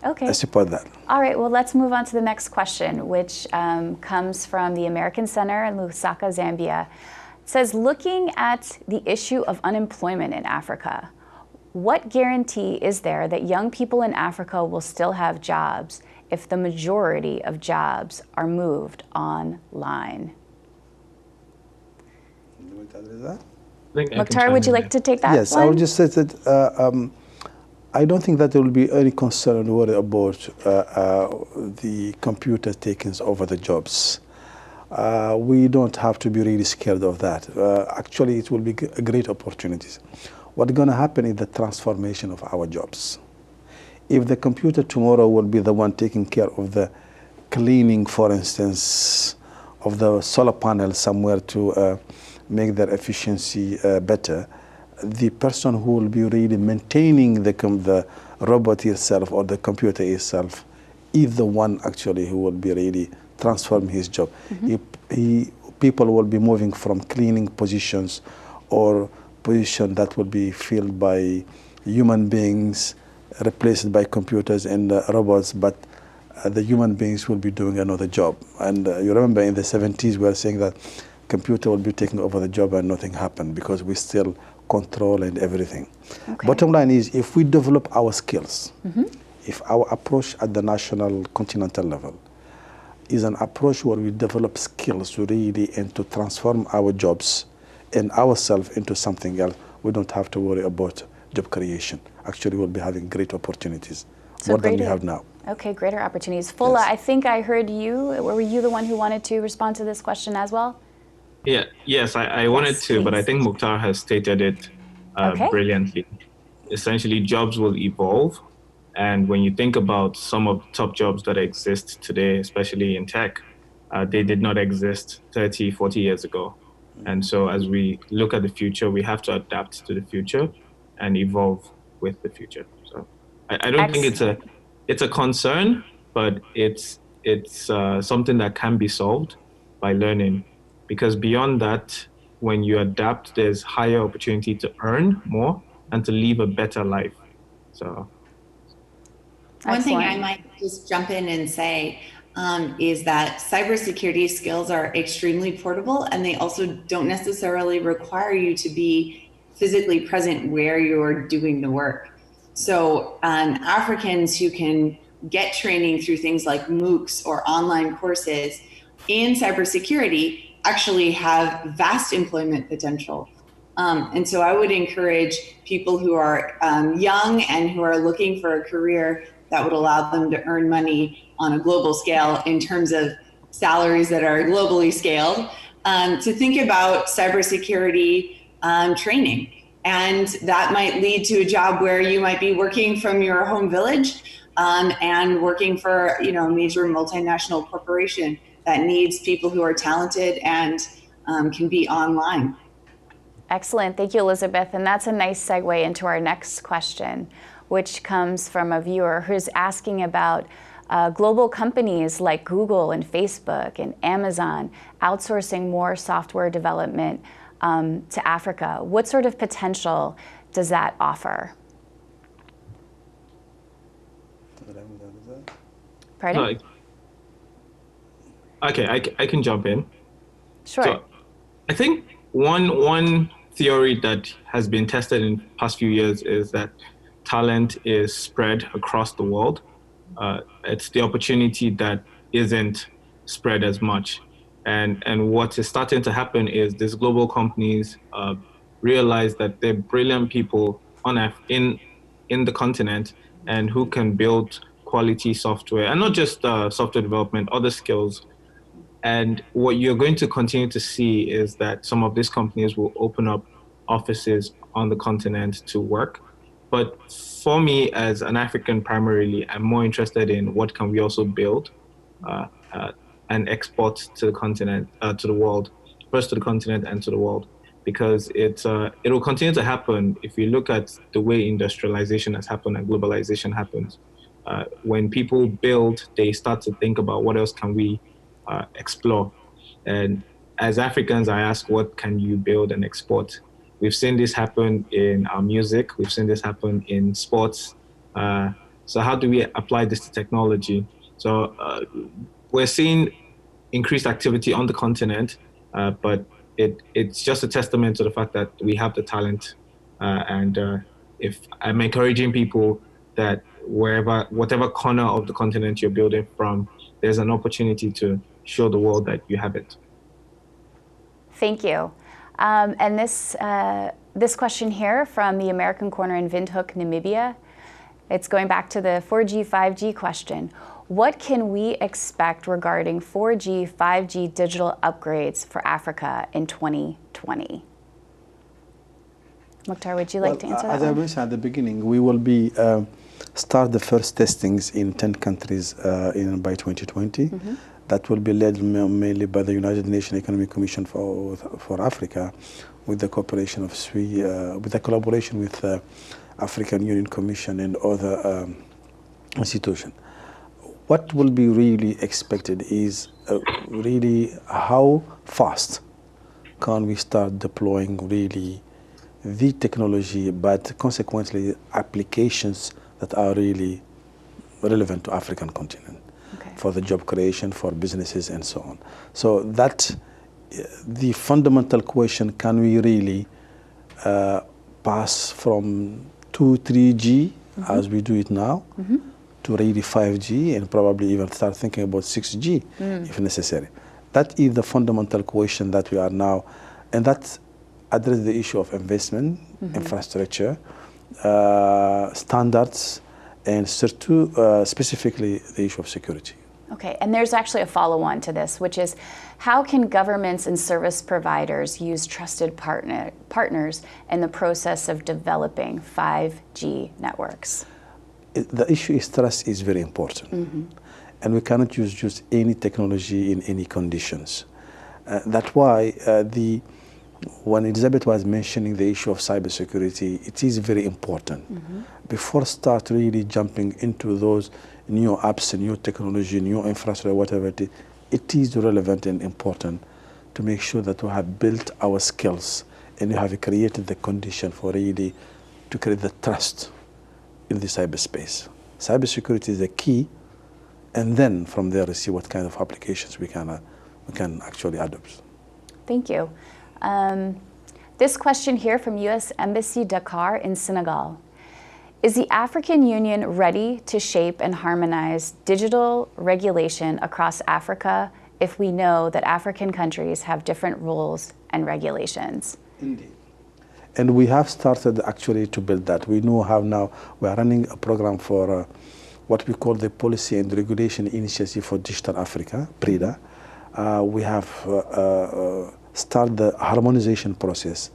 okay. I support that. All right, well, let's move on to the next question, which comes from the American Center in Lusaka, Zambia. It says, looking at the issue of unemployment in Africa, what guarantee is there that young people in Africa will still have jobs if the majority of jobs are moved online? You want to address that? Mukhtar, would you like to take that Yes, one? I would just say that I don't think that there will be any concern or worry about the computer taking over the jobs. We don't have to be really scared of that. Actually, it will be great opportunities. What's going to happen is the transformation of our jobs. If the computer tomorrow will be the one taking care of the cleaning, for instance, of the solar panel somewhere to make their efficiency better, the person who will be really maintaining the robot itself or the computer itself is the one actually who will be really transform his job. Mm-hmm. People will be moving from cleaning positions or position that will be filled by human beings, replaced by computers and robots, but the human beings will be doing another job. And you remember in the 70s, we were saying that computer will be taking over the job and nothing happened because we still control and everything. Okay. Bottom line is, if we develop our skills, if our approach at the national continental level is an approach where we develop skills really and to transform our jobs and ourselves into something else, we don't have to worry about job creation. Actually, we'll be having great opportunities, more than we have now. Okay, greater opportunities. Fola, Yes. I think I heard you. Were you the one who wanted to respond to this question as well? Yes, I wanted to, but I please. think Mukhtar has stated it Okay. brilliantly. Essentially, jobs will evolve. And when you think about some of the top jobs that exist today, especially in tech, they did not exist 30, 40 years ago. And so as we look at the future, we have to adapt to the future and evolve with the future. So I don't think it's a concern, but it's something that can be solved by learning. Because beyond that, when you adapt, there's higher opportunity to earn more and to live a better life. So one thing I Excellent. might just jump in and say is that cybersecurity skills are extremely portable, and they also don't necessarily require you to be physically present where you're doing the work. So Africans who can get training through things like MOOCs or online courses in cybersecurity actually have vast employment potential. And so I would encourage people who are young and who are looking for a career that would allow them to earn money on a global scale in terms of salaries that are globally scaled, to think about cybersecurity training. And that might lead to a job where you might be working from your home village and working for a major multinational corporation that needs people who are talented and can be online. Excellent. Thank you, Elizabeth. And that's a nice segue into our next question, which comes from a viewer who's asking about global companies like Google and Facebook and Amazon outsourcing more software development to Africa. What sort of potential does that offer? Pardon? Okay, I can jump in. Sure. So I think one theory that has been tested in the past few years is that talent is spread across the world. It's the opportunity that isn't spread as much. And what is starting to happen is these global companies realize that they're brilliant people in the continent and who can build quality software, and not just software development, other skills. And what you're going to continue to see is that some of these companies will open up offices on the continent to work. But for me, as an African primarily, I'm more interested in what can we also build and export to the continent, to the world, first to the continent and to the world, because it will continue to happen. If you look at the way industrialization has happened and globalization happens, when people build, they start to think about what else can we explore. And as Africans, I ask, what can you build and export? We've seen this happen in our music. We've seen this happen in sports. So how do we apply this to technology? So we're seeing increased activity on the continent, but it's just a testament to the fact that we have the talent. If I'm encouraging people that whatever corner of the continent you're building from, there's an opportunity to show the world that you have it. Thank you. And this question here from the American Corner in Windhoek, Namibia, it's going back to the 4G, 5G question. What can we expect regarding 4G, 5G digital upgrades for Africa in 2020? Mukhtar, would you like to answer that? As I mentioned at the beginning, we will be start the first testings in 10 countries by 2020. Mm-hmm. That will be led mainly by the United Nations Economic Commission for Africa, with the cooperation of SWI, with the collaboration with African Union Commission and other institutions. What will be really expected is really how fast can we start deploying really the technology, but consequently applications that are really relevant to African continent. for the job creation, for businesses, and so on. So that the fundamental question: can we really pass from 2, 3G as we do it now to really 5G, and probably even start thinking about 6G if necessary? That is the fundamental question that we are now, and that addresses the issue of investment, infrastructure, standards, and specifically the issue of security. Okay, and there's actually a follow-on to this, which is how can governments and service providers use trusted partners in the process of developing 5G networks? The issue is trust is very important. And we cannot use just any technology in any conditions. That's why when Elizabeth was mentioning the issue of cybersecurity, it is very important. Before start really jumping into those new apps, new technology, new infrastructure, whatever it is relevant and important to make sure that we have built our skills and we have created the condition for really to create the trust in the cyberspace. Cybersecurity is the key, and then from there we see what kind of applications we can actually adopt. Thank you. This question here from U.S. Embassy Dakar in Senegal. Is the African Union ready to shape and harmonize digital regulation across Africa if we know that African countries have different rules and regulations? Indeed. And we have started actually to build that. We know how now we are running a program for what we call the Policy and Regulation Initiative for Digital Africa, PRIDA. We have started the harmonization process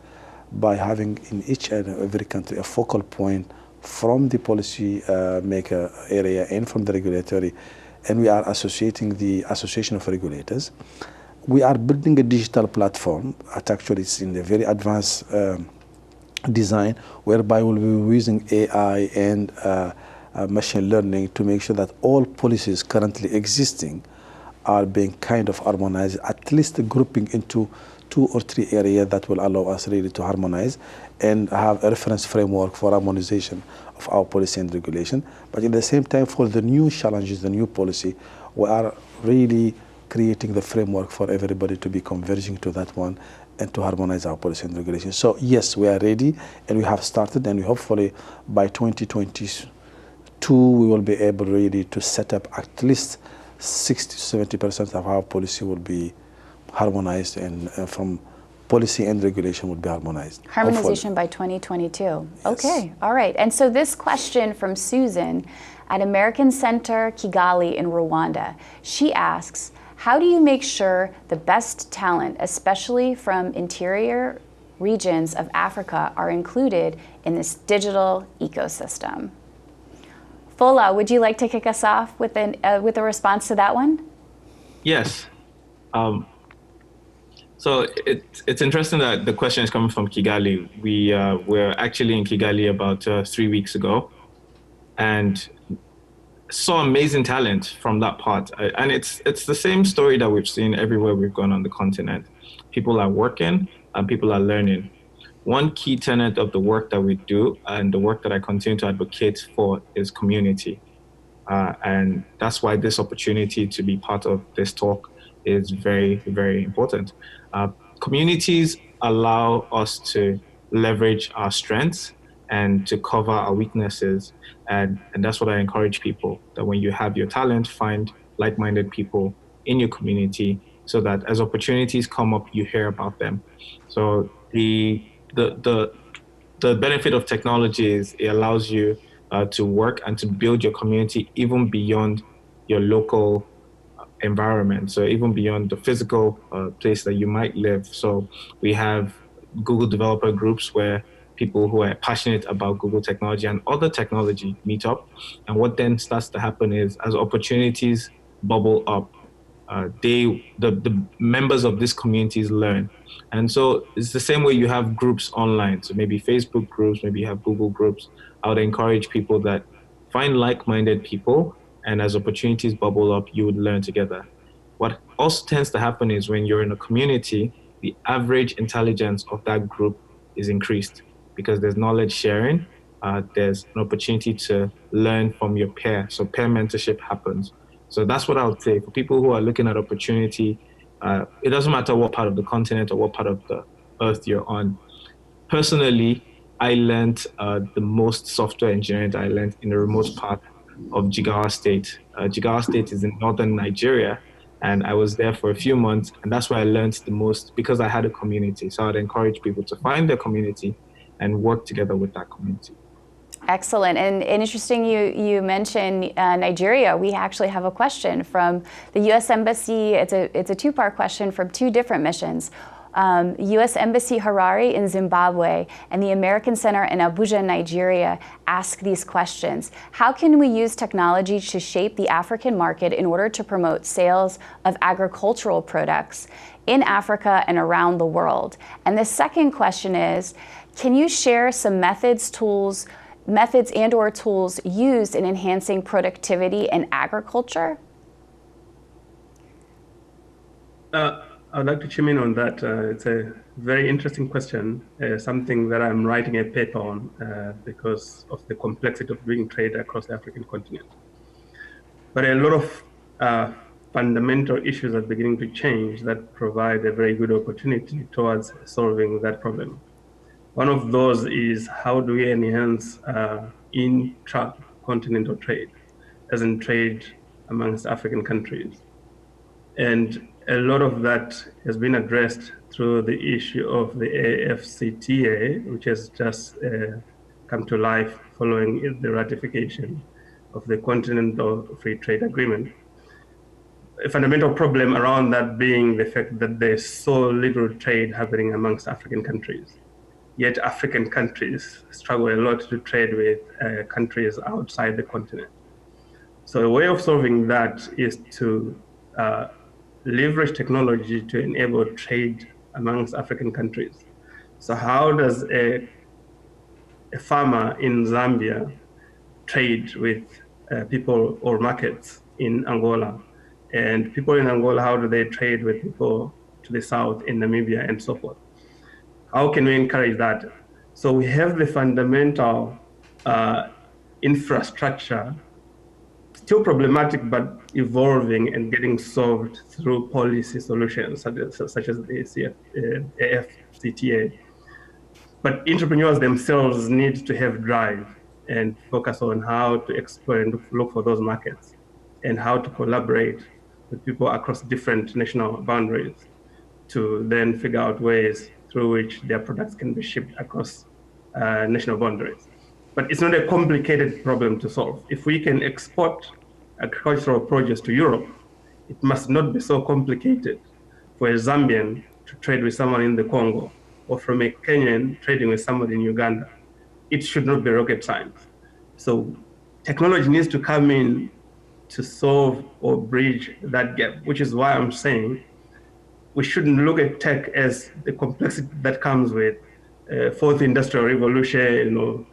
by having in each and every country a focal point from the policy maker area and from the regulatory, and we are associating the Association of Regulators. We are building a digital platform. Actually, it's in the very advanced design, whereby we'll be using AI and machine learning to make sure that all policies currently existing are being kind of harmonized, at least grouping into 2 or 3 areas that will allow us really to harmonize and have a reference framework for harmonization of our policy and regulation. But at the same time, for the new challenges, the new policy, we are really creating the framework for everybody to be converging to that one and to harmonize our policy and regulation. So yes, we are ready, and we have started, and we hopefully by 2022 we will be able really to set up at least 60 to 70% of our policy will be harmonized, and from policy and regulation would be harmonized. Harmonization by 2022. Yes. Okay, all right. And so this question from Susan at American Center Kigali in Rwanda, she asks, how do you make sure the best talent, especially from interior regions of Africa, are included in this digital ecosystem? Fola, would you like to kick us off with a response to that one? Yes. So it's interesting that the question is coming from Kigali. We were actually in Kigali about 3 weeks ago, and saw amazing talent from that part. And it's the same story that we've seen everywhere we've gone on the continent. People are working and people are learning. One key tenet of the work that we do and the work that I continue to advocate for is community. And that's why this opportunity to be part of this talk is very, very important. Communities allow us to leverage our strengths and to cover our weaknesses. And that's what I encourage people, that when you have your talent, find like-minded people in your community so that as opportunities come up, you hear about them. So the benefit of technology is it allows you to work and to build your community even beyond your local environment, so even beyond the physical place that you might live. So we have Google developer groups where people who are passionate about Google technology and other technology meet up. And what then starts to happen is as opportunities bubble up, the members of these communities learn. And so it's the same way you have groups online. So maybe Facebook groups, maybe you have Google groups. I would encourage people that find like-minded people, and as opportunities bubble up, you would learn together. What also tends to happen is when you're in a community, the average intelligence of that group is increased because there's knowledge sharing. There's an opportunity to learn from your peer. So peer mentorship happens. So that's what I would say for people who are looking at opportunity. It doesn't matter what part of the continent or what part of the earth you're on. Personally, I learned the most software engineering that I learned in the remote part of Jigawa State. Jigawa State is in northern Nigeria, and I was there for a few months, and that's where I learned the most because I had a community. So I'd encourage people to find their community and work together with that community. Excellent. And interesting you mentioned Nigeria. We actually have a question from the U.S. Embassy. It's a two-part question from two different missions. U.S. Embassy Harare in Zimbabwe and the American Center in Abuja, Nigeria ask these questions. How can we use technology to shape the African market in order to promote sales of agricultural products in Africa and around the world? And the second question is, can you share some methods and or tools used in enhancing productivity in agriculture? I'd like to chime in on that. It's a very interesting question, something that I'm writing a paper on because of the complexity of doing trade across the African continent. But a lot of fundamental issues are beginning to change that provide a very good opportunity towards solving that problem. One of those is how do we enhance intra-continental trade, as in trade amongst African countries. And a lot of that has been addressed through the issue of the AfCFTA, which has just come to life following the ratification of the Continental Free Trade Agreement. A fundamental problem around that being the fact that there's so little trade happening amongst African countries. Yet African countries struggle a lot to trade with countries outside the continent. So a way of solving that is to leverage technology to enable trade amongst African countries. So how does a farmer in Zambia trade with people or markets in Angola? And people in Angola, how do they trade with people to the south in Namibia and so forth? How can we encourage that? So we have the fundamental infrastructure, still problematic, but evolving and getting solved through policy solutions such as the AfCFTA. But entrepreneurs themselves need to have drive and focus on how to explore and look for those markets and how to collaborate with people across different national boundaries to then figure out ways through which their products can be shipped across national boundaries. But it's not a complicated problem to solve. If we can export agricultural produce to Europe, it must not be so complicated for a Zambian to trade with someone in the Congo, or from a Kenyan trading with somebody in Uganda. It should not be rocket science. So technology needs to come in to solve or bridge that gap, which is why I'm saying we shouldn't look at tech as the complexity that comes with fourth industrial revolution or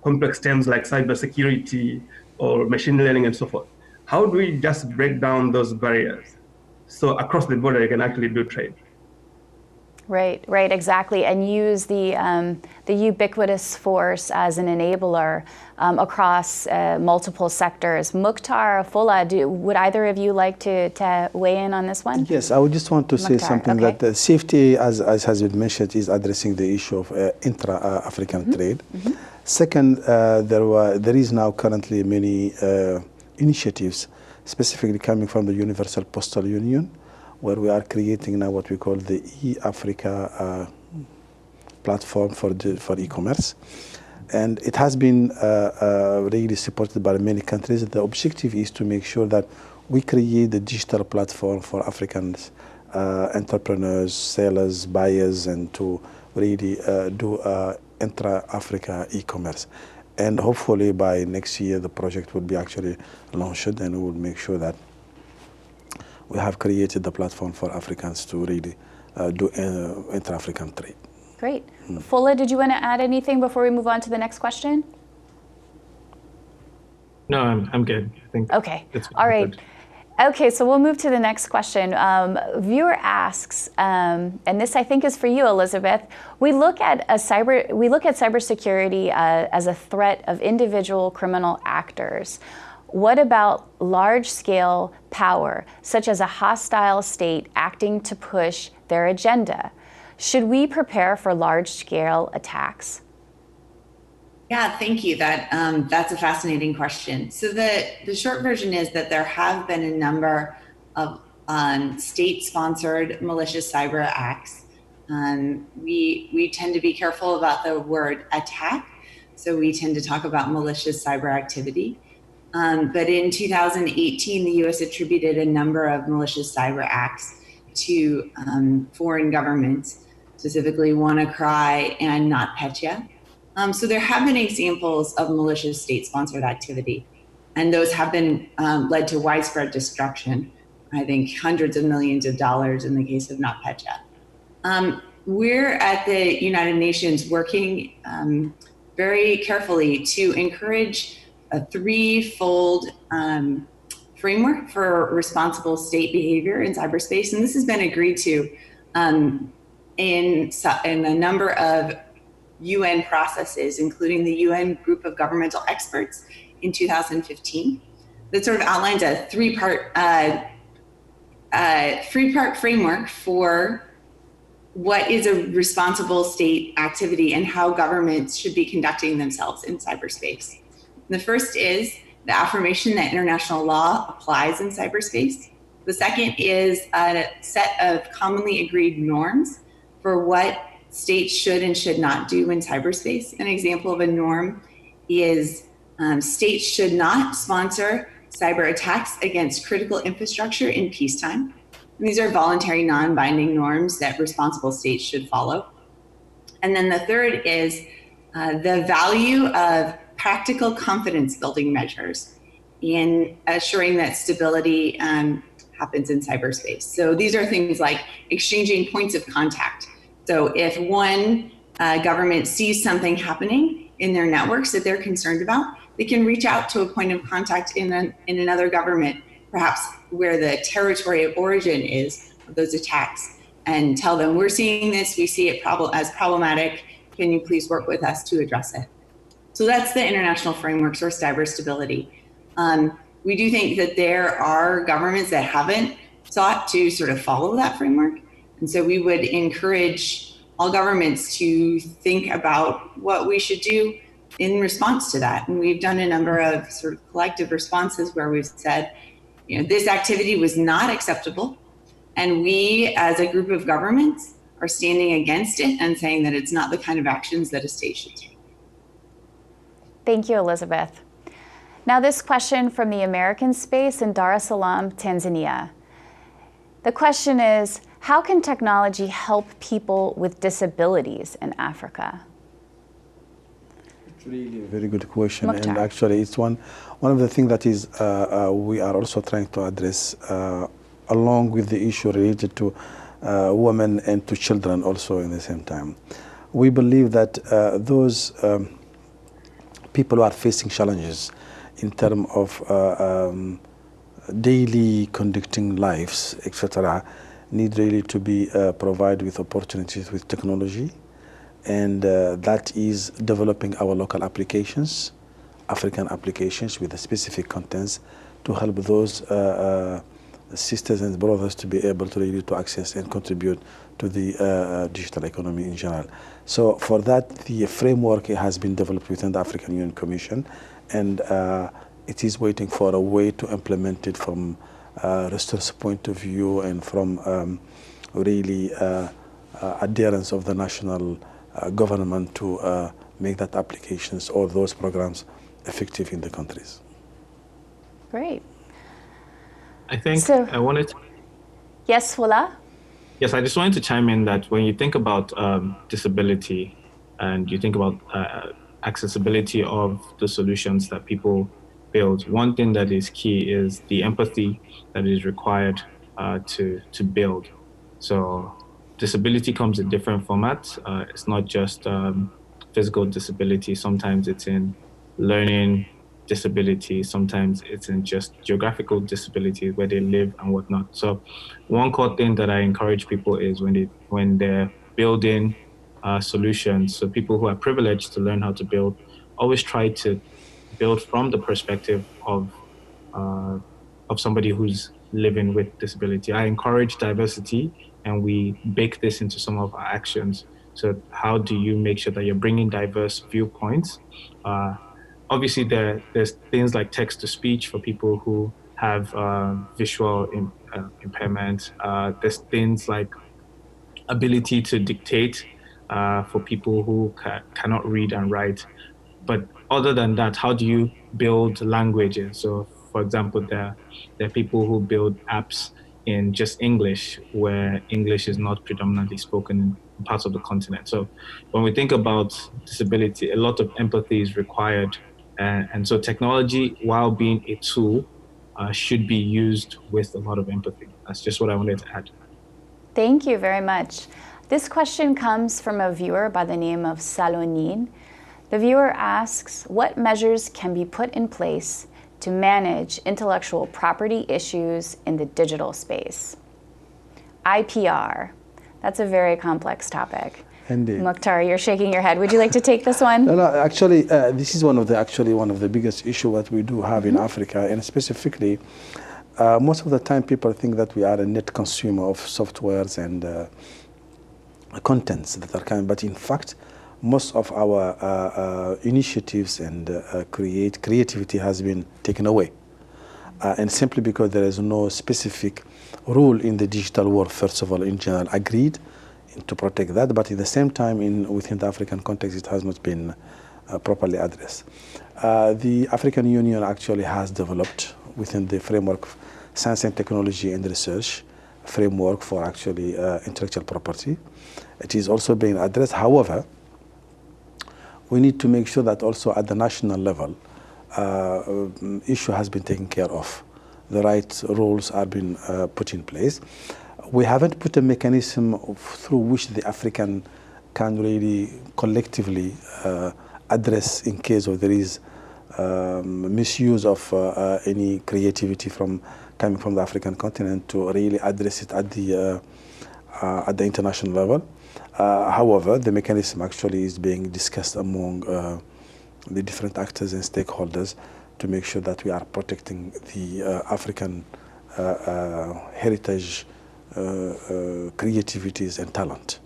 complex terms like cybersecurity or machine learning and so forth. How do we just break down those barriers so across the border you can actually do trade? Right, exactly, and use the ubiquitous force as an enabler across multiple sectors. Mukhtar, Fola, would either of you like to weigh in on this one? Yes, I would just want to say something that safety, as has been mentioned, is addressing the issue of intra-African trade. Second, there is now currently many initiatives, specifically coming from the Universal Postal Union, where we are creating now what we call the e-Africa platform for e-commerce. And it has been really supported by many countries. The objective is to make sure that we create the digital platform for Africans, entrepreneurs, sellers, buyers, and to really do intra-Africa e-commerce. And hopefully by next year, the project will be actually launched, and we will make sure that we have created the platform for Africans to really do intra-African trade. Great. Fola, did you want to add anything before we move on to the next question? No, I'm good. I think. Okay. All right. Good. Okay, so we'll move to the next question. Viewer asks, and this I think is for you, Elizabeth. We look at cybersecurity as a threat of individual criminal actors. What about large-scale power, such as a hostile state acting to push their agenda? Should we prepare for large-scale attacks? Yeah, thank you. That's a fascinating question. So the short version is that there have been a number of state-sponsored malicious cyber acts. We tend to be careful about the word attack, so we tend to talk about malicious cyber activity. But in 2018, the U.S. attributed a number of malicious cyber acts to foreign governments, specifically WannaCry and NotPetya. So there have been examples of malicious state-sponsored activity, and those have been led to widespread destruction. I think hundreds of millions of dollars in the case of NotPetya. We're at the United Nations working very carefully to encourage a threefold framework for responsible state behavior in cyberspace, and this has been agreed to in a number of UN processes, including the UN Group of Governmental Experts in 2015, that sort of outlines a three-part framework for what is a responsible state activity and how governments should be conducting themselves in cyberspace. And the first is the affirmation that international law applies in cyberspace. The second is a set of commonly agreed norms for what states should and should not do in cyberspace. An example of a norm is states should not sponsor cyber attacks against critical infrastructure in peacetime. And these are voluntary, non-binding norms that responsible states should follow. And then the third is the value of practical confidence building measures in assuring that stability happens in cyberspace. So these are things like exchanging points of contact. So if one government sees something happening in their networks that they're concerned about, they can reach out to a point of contact in another government, perhaps where the territory of origin is of those attacks, and tell them, we're seeing this, we see it as problematic, can you please work with us to address it? So that's the international frameworks for cyber stability. We do think that there are governments that haven't sought to sort of follow that framework. And so we would encourage all governments to think about what we should do in response to that. And we've done a number of sort of collective responses where we've said, this activity was not acceptable. And we, as a group of governments, are standing against it and saying that it's not the kind of actions that a state should take. Thank you, Elizabeth. Now this question from the American Space in Dar es Salaam, Tanzania. The question is, how can technology help people with disabilities in Africa? It's really a very good question. Mukhtar. And actually it's one of the things that is we are also trying to address along with the issue related to women and to children also in the same time. We believe that those people who are facing challenges in terms of daily conducting lives, etc., need really to be provided with opportunities with technology, and that is developing our local applications, African applications with the specific contents to help those sisters and brothers to be able to really to access and contribute to the digital economy in general. So for that, the framework has been developed within the African Union Commission, and it is waiting for a way to implement it from resource point of view and from really adherence of the national government to make that applications or those programs effective in the countries. Great. I think So- I wanted to, Yes, Wala? yes, I just wanted to chime in that when you think about disability and you think about accessibility of the solutions that people build, one thing that is key is the empathy that is required to build. So disability comes in different formats. It's not just physical disability. Sometimes it's in learning disability. Sometimes it's in just geographical disability where they live and whatnot. So one core thing that I encourage people is when they're building solutions, so people who are privileged to learn how to build, always try to build from the perspective of of somebody who's living with disability. I encourage diversity, and we bake this into some of our actions. So how do you make sure that you're bringing diverse viewpoints? Obviously, there's things like text to speech for people who have visual impairment. There's things like ability to dictate for people who cannot read and write. But other than that, how do you build languages? So, for example, there are people who build apps in just English, where English is not predominantly spoken in parts of the continent. So, when we think about disability, a lot of empathy is required. And so, technology, while being a tool, should be used with a lot of empathy. That's just what I wanted to add. Thank you very much. This question comes from a viewer by the name of Salonin. The viewer asks, what measures can be put in place to manage intellectual property issues in the digital space? IPR, that's a very complex topic. Indeed. Mukhtar, you're shaking your head. Would you like to take this one? No, actually, this is one of the biggest issues that we do have in Africa, and specifically, most of the time people think that we are a net consumer of softwares and contents that are coming, but in fact, most of our initiatives and creativity has been taken away. And simply because there is no specific rule in the digital world, first of all, in general, agreed to protect that, but at the same time, within the African context, it has not been properly addressed. The African Union actually has developed, within the framework of science and technology and research, framework for actually intellectual property. It is also being addressed. However, we need to make sure that also at the national level, issue has been taken care of. The right rules are being put in place. We haven't put a mechanism through which the African can really collectively address in case of there is misuse of any creativity coming from the African continent, to really address it at the international level. However, the mechanism actually is being discussed among the different actors and stakeholders to make sure that we are protecting the African heritage, creativities and talent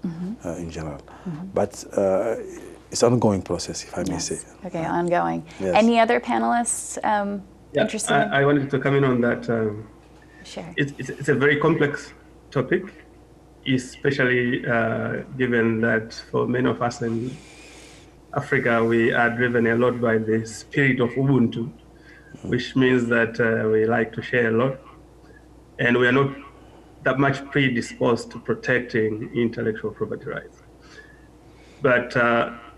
in general. But it's an ongoing process, if I may say. Okay, ongoing. Yes. Any other panelists interested? I wanted to come in on that. Sure. It's a very complex topic, especially given that for many of us in Africa, we are driven a lot by the spirit of Ubuntu, which means that we like to share a lot, and we are not that much predisposed to protecting intellectual property rights. But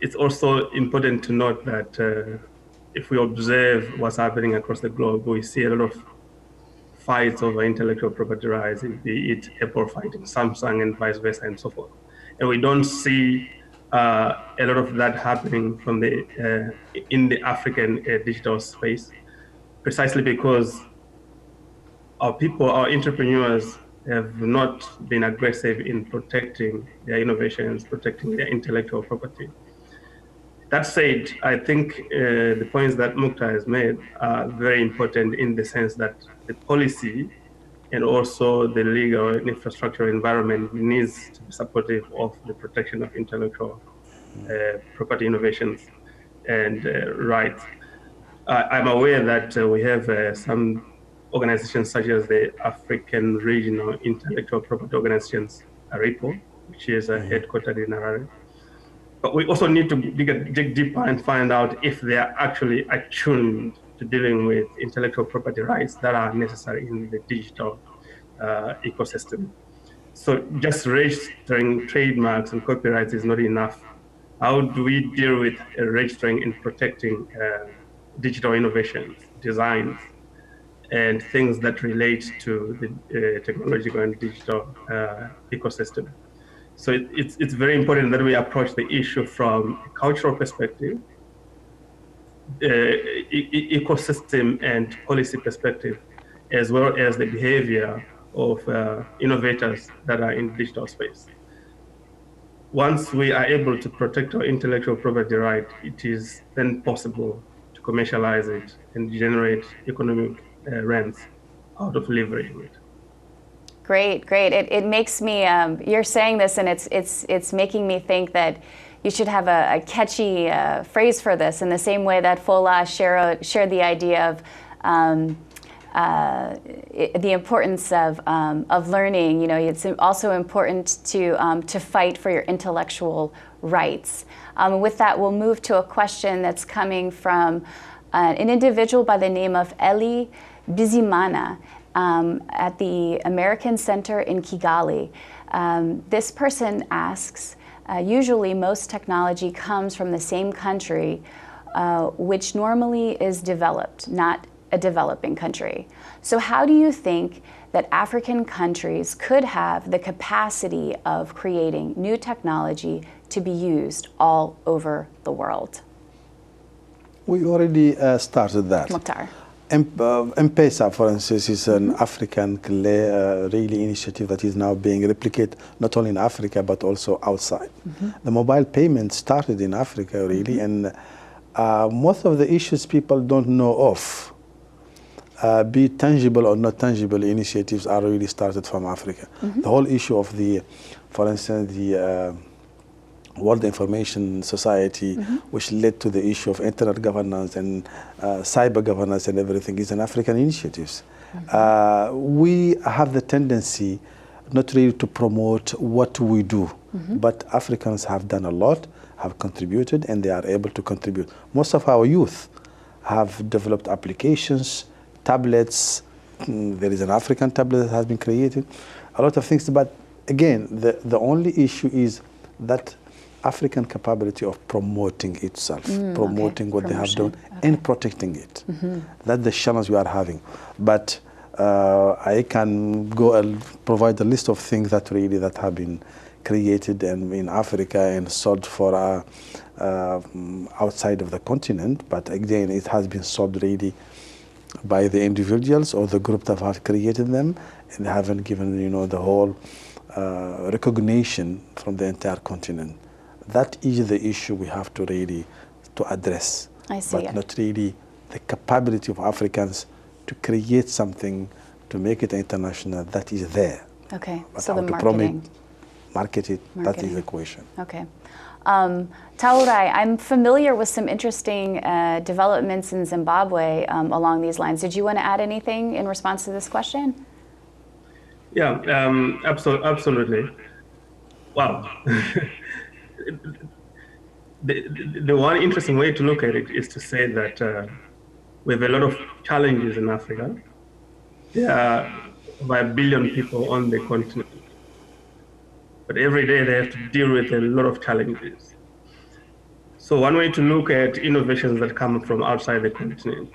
it's also important to note that if we observe what's happening across the globe, we see a lot of fights over intellectual property rights, be it Apple fighting Samsung and vice versa and so forth. And we don't see a lot of that happening from in the African digital space, precisely because our people, our entrepreneurs, have not been aggressive in protecting their innovations, protecting their intellectual property. That said, I think the points that Mukhtar has made are very important in the sense that the policy and also the legal and infrastructure environment needs to be supportive of the protection of intellectual property innovations and rights. I'm aware that we have some organizations such as the African Regional Intellectual Property Organizations, ARIPO, which is headquartered in Harare. But we also need to dig deeper and find out if they are actually attuned to dealing with intellectual property rights that are necessary in the digital ecosystem. So just registering trademarks and copyrights is not enough. How do we deal with registering and protecting digital innovations, designs, and things that relate to the technological and digital ecosystem? So it's very important that we approach the issue from a cultural perspective, ecosystem and policy perspective, as well as the behavior of innovators that are in digital space. Once we are able to protect our intellectual property right, it is then possible to commercialize it and generate economic rents out of leveraging it. Great, great. It makes me, you're saying this and it's making me think that you should have a catchy phrase for this in the same way that Fola shared the idea of the importance of learning. You know, it's also important to fight for your intellectual rights. With that, we'll move to a question that's coming from an individual by the name of Eli Bizimana at the American Center in Kigali. This person asks, usually most technology comes from the same country, which normally is developed, not a developing country. So how do you think that African countries could have the capacity of creating new technology to be used all over the world? We already started that. Mukhtar. M-Pesa, for instance, is an African really initiative that is now being replicated not only in Africa but also outside. The mobile payment started in Africa really, and most of the issues people don't know of, be it tangible or not tangible initiatives, are really started from Africa. The whole issue of the, for instance, the World Information Society, which led to the issue of internet governance and cyber governance and everything, is an African initiative. We have the tendency not really to promote what we do, but Africans have done a lot, have contributed, and they are able to contribute. Most of our youth have developed applications, tablets. There is an African tablet that has been created, a lot of things. But again, the only issue is that African capability of promoting itself, promoting what they have done, and protecting it. That's the challenge we are having. But I can go and provide a list of things that really that have been created and in Africa and sold for outside of the continent. But again, it has been sold really by the individuals or the group that have created them, and they haven't given, you know, the whole recognition from the entire continent. That is the issue we have to really address. I see. But not really the capability of Africans to create something, to make it international. That is there. Okay, But so how the to market it, that is the question. Okay. Taurai, I'm familiar with some interesting developments in Zimbabwe along these lines. Did you want to add anything in response to this question? Yeah, absolutely. Wow. The one interesting way to look at it is to say that we have a lot of challenges in Africa. There are about 1 billion people on the continent, but every day they have to deal with a lot of challenges. So one way to look at innovations that come from outside the continent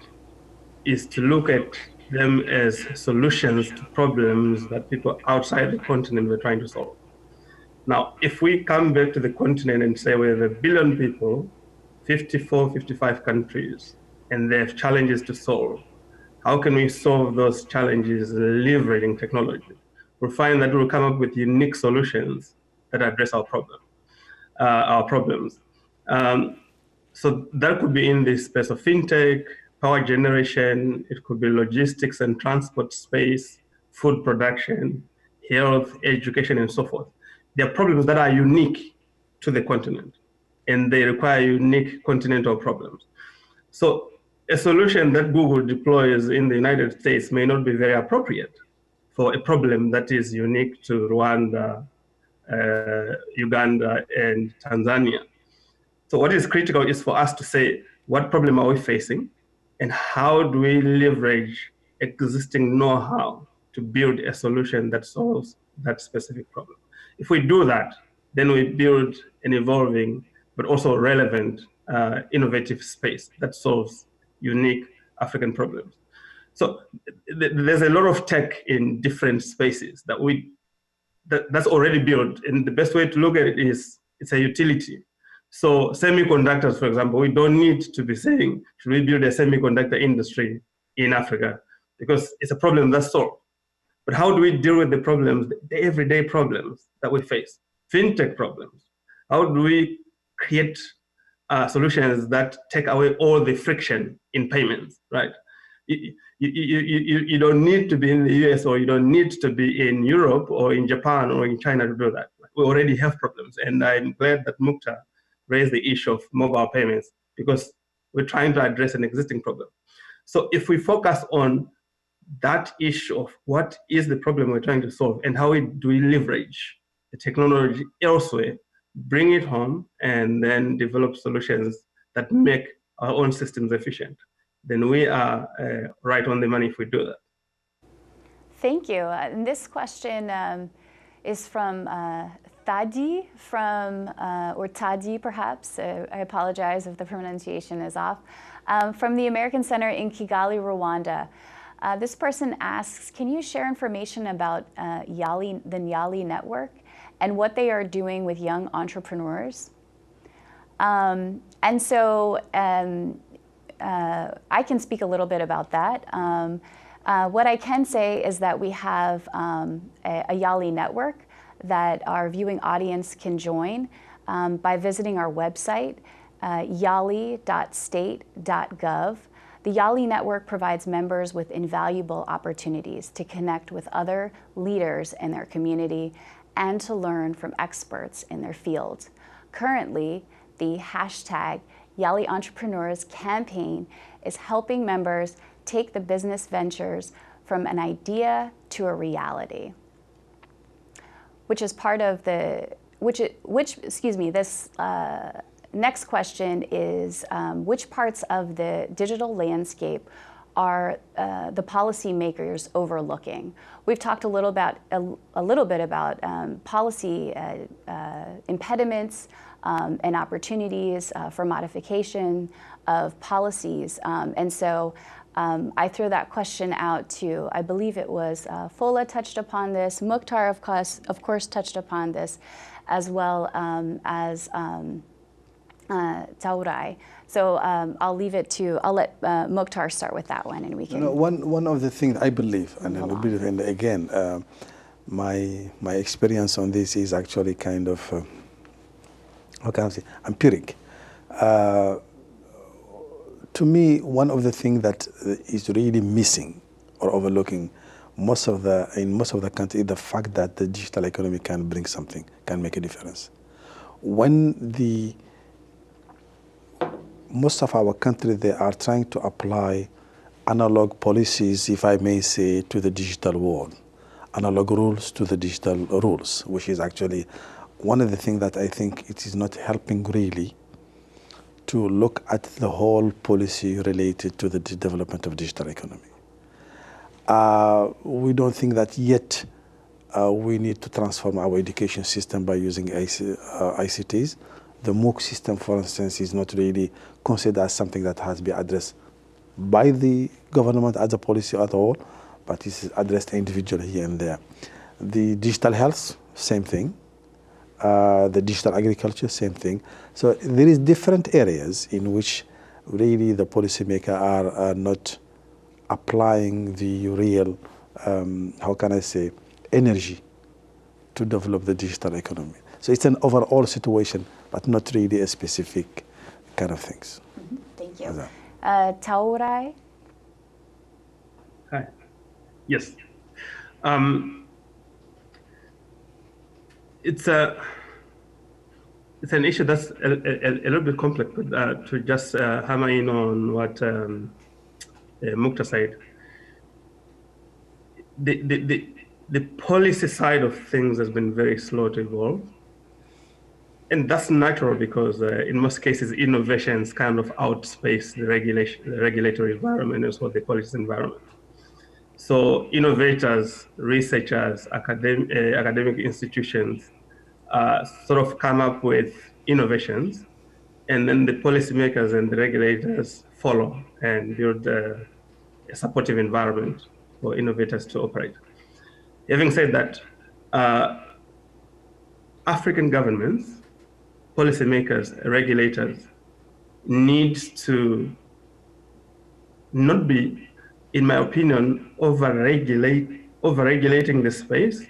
is to look at them as solutions to problems that people outside the continent were trying to solve. Now, if we come back to the continent and say we have 1 billion people, 54, 55 countries, and they have challenges to solve, how can we solve those challenges leveraging technology? We'll find that we'll come up with unique solutions that address our problems. So that could be in the space of fintech, power generation, it could be logistics and transport space, food production, health, education, and so forth. There are problems that are unique to the continent, and they require unique continental problems. So a solution that Google deploys in the United States may not be very appropriate for a problem that is unique to Rwanda, Uganda, and Tanzania. So what is critical is for us to say, what problem are we facing, and how do we leverage existing know-how to build a solution that solves that specific problem? If we do that, then we build an evolving but also relevant innovative space that solves unique African problems. So there's a lot of tech in different spaces that's already built, and the best way to look at it is it's a utility. So semiconductors, for example, we don't need to be saying, should we build a semiconductor industry in Africa? Because it's a problem that's solved. But how do we deal with the problems, the everyday problems that we face? Fintech problems. How do we create solutions that take away all the friction in payments, right? You don't need to be in the US, or you don't need to be in Europe or in Japan or in China to do that. We already have problems. And I'm glad that Mukhtar raised the issue of mobile payments, because we're trying to address an existing problem. So if we focus on that issue of what is the problem we're trying to solve and how do we leverage the technology elsewhere, bring it home, and then develop solutions that make our own systems efficient, then we are right on the money if we do that. Thank you. And this question is from Thadi, or Tadi perhaps. I apologize if the pronunciation is off. From the American Center in Kigali, Rwanda. This person asks, can you share information about the Nyali Network and what they are doing with young entrepreneurs? And so I can speak a little bit about that. What I can say is that we have a Nyali network that our viewing audience can join by visiting our website, nyali.state.gov. The Nyali network provides members with invaluable opportunities to connect with other leaders in their community and to learn from experts in their field. Currently, the hashtag Nyali Entrepreneurs campaign is helping members take the business ventures from an idea to a reality, which is part of the, this next question is, which parts of the digital landscape are the policymakers overlooking? We've talked a little bit about policy impediments and opportunities for modification of policies. And so I throw that question out to, I believe it was Fola touched upon this, Mukhtar of course touched upon this, as well as Taurai. So I'll let Mukhtar start with that one, and we can. One of the things I believe, and again, my experience on this is actually kind of, how can I say, empiric. To me, one of the things that is really missing or overlooking in most of the country is the fact that the digital economy can bring something, can make a difference. When most of our country, they are trying to apply analog policies, if I may say, to the digital world, analog rules to the digital rules, which is actually one of the things that I think it is not helping really to look at the whole policy related to the development of digital economy. We don't think that yet we need to transform our education system by using ICTs. The MOOC system, for instance, is not really considered as something that has been addressed by the government as a policy at all, but it is addressed individually here and there. The digital health, same thing. The digital agriculture, same thing. So there is different areas in which really the policymakers are not applying the real, how can I say, energy to develop the digital economy. So it's an overall situation, but not really a specific kind of things. Mm-hmm. Thank you. Taurai? Hi. Yes. It's an issue that's a little bit complex, but to just hammer in on what Mukhtar said. The policy side of things has been very slow to evolve. And that's natural because in most cases, innovations kind of outspace the regulatory environment as well, the policy environment. So innovators, researchers, academic institutions sort of come up with innovations, and then the policymakers and the regulators follow and build a supportive environment for innovators to operate. Having said that, African governments, policymakers, regulators need to not be, in my opinion, over-regulating the space.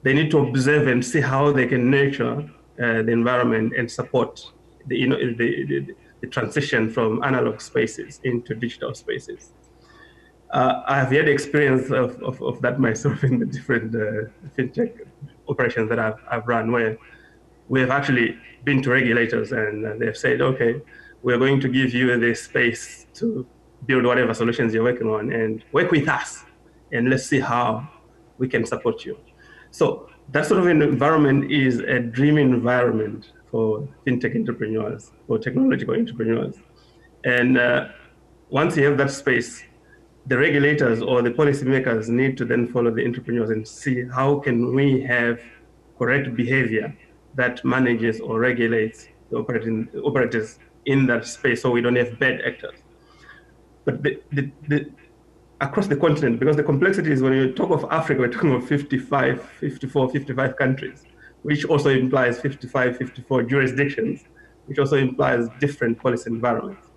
They need to observe and see how they can nurture the environment and support the transition from analog spaces into digital spaces. I have had experience of that myself in the different fintech operations that I've run, where we have actually been to regulators and they've said, okay, we're going to give you this space to build whatever solutions you're working on and work with us, and let's see how we can support you. So that sort of an environment is a dream environment for fintech entrepreneurs, for technological entrepreneurs. And once you have that space, the regulators or the policymakers need to then follow the entrepreneurs and see how can we have correct behavior that manages or regulates the operators in that space, so we don't have bad actors. But across the continent, because the complexity is when you talk of Africa, we're talking of 55 countries, which also implies 54 jurisdictions, which also implies different policy environments.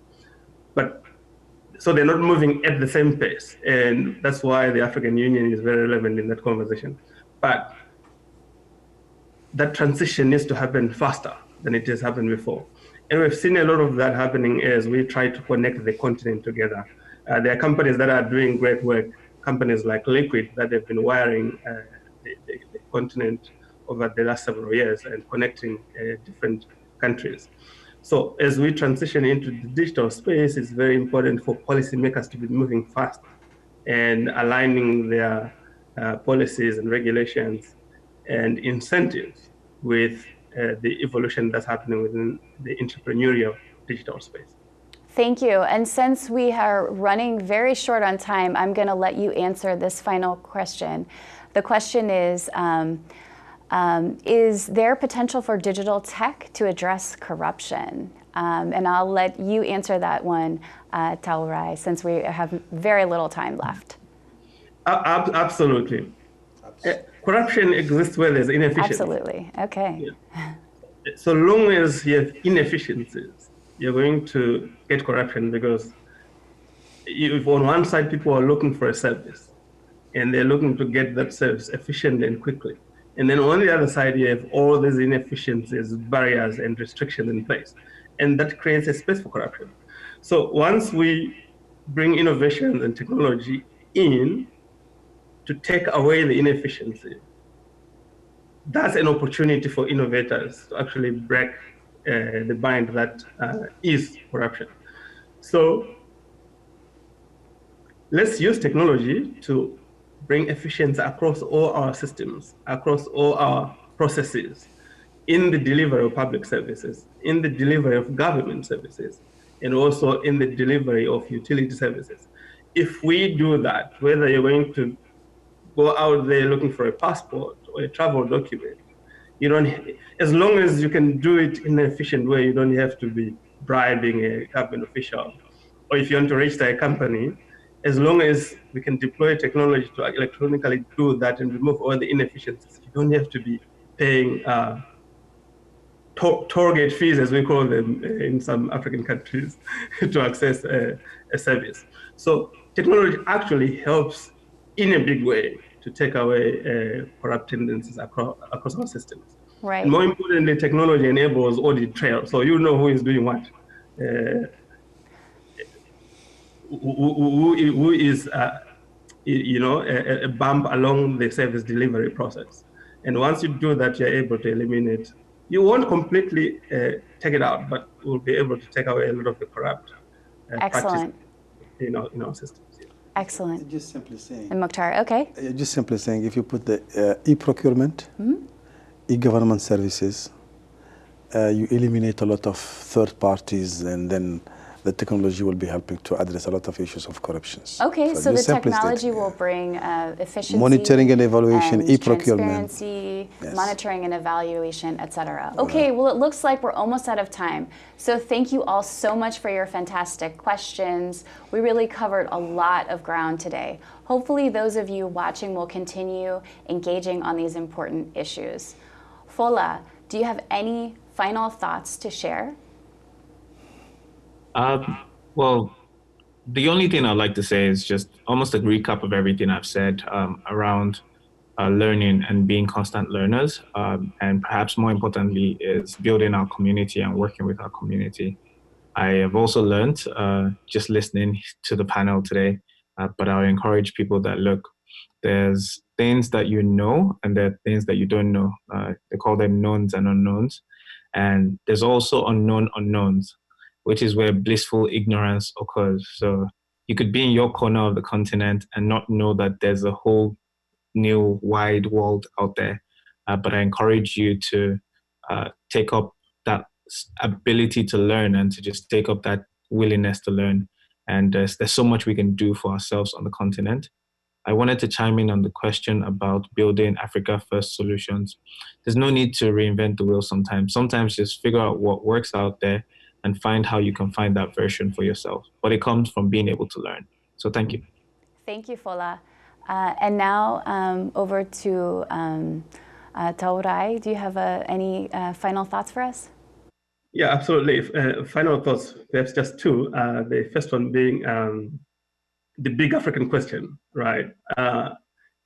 But so they're not moving at the same pace. And that's why the African Union is very relevant in that conversation. But that transition needs to happen faster than it has happened before. And we've seen a lot of that happening as we try to connect the continent together. There are companies that are doing great work, companies like Liquid, that have been wiring the continent over the last several years and connecting different countries. So as we transition into the digital space, it's very important for policymakers to be moving fast and aligning their policies and regulations and incentives with the evolution that's happening within the entrepreneurial digital space. Thank you. And since we are running very short on time, I'm going to let you answer this final question. The question is there potential for digital tech to address corruption? And I'll let you answer that one, Taurai, since we have very little time left. Absolutely. Corruption exists where there's inefficiency. Absolutely. Okay. Yeah. So long as you have inefficiencies, you're going to get corruption, because if on one side people are looking for a service and they're looking to get that service efficiently and quickly, and then on the other side you have all these inefficiencies, barriers and restrictions in place, and that creates a space for corruption. So once we bring innovation and technology in to take away the inefficiency, that's an opportunity for innovators to actually break the bind that is corruption. So let's use technology to bring efficiency across all our systems, across all our processes, in the delivery of public services, in the delivery of government services, and also in the delivery of utility services. If we do that, whether you're going to go out there looking for a passport or a travel document, you don't, as long as you can do it in an efficient way, you don't have to be bribing a government official. Or if you want to register a company, as long as we can deploy technology to electronically do that and remove all the inefficiencies, you don't have to be paying toll gate fees, as we call them in some African countries, to access a service. So technology actually helps in a big way to take away corrupt tendencies across our systems. Right. And more importantly, technology enables audit trail, so you know who is doing what, who is a bump along the service delivery process. And once you do that, you're able to eliminate. You won't completely take it out, but we'll be able to take away a lot of the corrupt practices in our systems. Yeah. Excellent. Just simply saying. And Mukhtar, okay. Just simply saying, if you put the e-procurement, e-government services, you eliminate a lot of third parties, and then the technology will be helping to address a lot of issues of corruption. Okay, so the technology will bring efficiency, monitoring and evaluation, e-procurement, transparency, yes, monitoring and evaluation, etc. Okay, well, it looks like we're almost out of time. So thank you all so much for your fantastic questions. We really covered a lot of ground today. Hopefully those of you watching will continue engaging on these important issues. Fola, do you have any final thoughts to share? Well, the only thing I'd like to say is just almost a recap of everything I've said around learning and being constant learners. And perhaps more importantly is building our community and working with our community. I have also learned, just listening to the panel today, but I'll encourage people that, look, there's things that you know and there are things that you don't know. They call them knowns and unknowns. And there's also unknown unknowns, which is where blissful ignorance occurs. So you could be in your corner of the continent and not know that there's a whole new wide world out there. But I encourage you to take up that ability to learn and to just take up that willingness to learn. And there's so much we can do for ourselves on the continent. I wanted to chime in on the question about building Africa First solutions. There's no need to reinvent the wheel sometimes. Sometimes just figure out what works out there and find how you can find that version for yourself. But it comes from being able to learn. So thank you. Thank you, Fola. And now over to Taurai. Do you have any final thoughts for us? Yeah, absolutely. Final thoughts, perhaps just two. The first one being the big African question, right?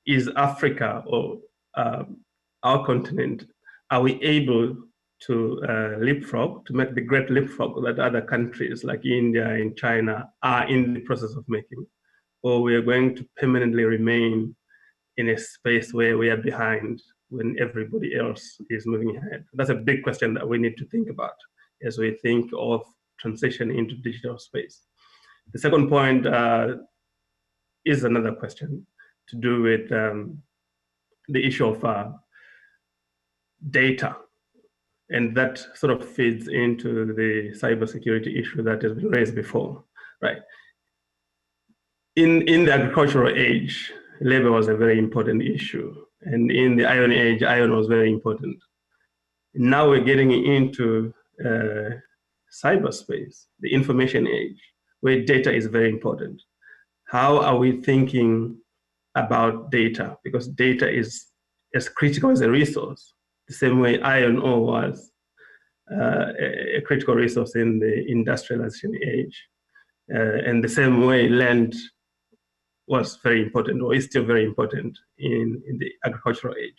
Is Africa or our continent, are we able to leapfrog, to make the great leapfrog that other countries like India and China are in the process of making? Or we are going to permanently remain in a space where we are behind when everybody else is moving ahead? That's a big question that we need to think about as we think of transition into digital space. The second point is another question to do with the issue of data. And that sort of feeds into the cybersecurity issue that has been raised before, right? In the agricultural age, labor was a very important issue. And in the Iron Age, iron was very important. Now we're getting into cyberspace, the information age, where data is very important. How are we thinking about data? Because data is as critical as a resource, the same way iron ore was a critical resource in the industrialization age. And the same way land was very important, or is still very important in the agricultural age.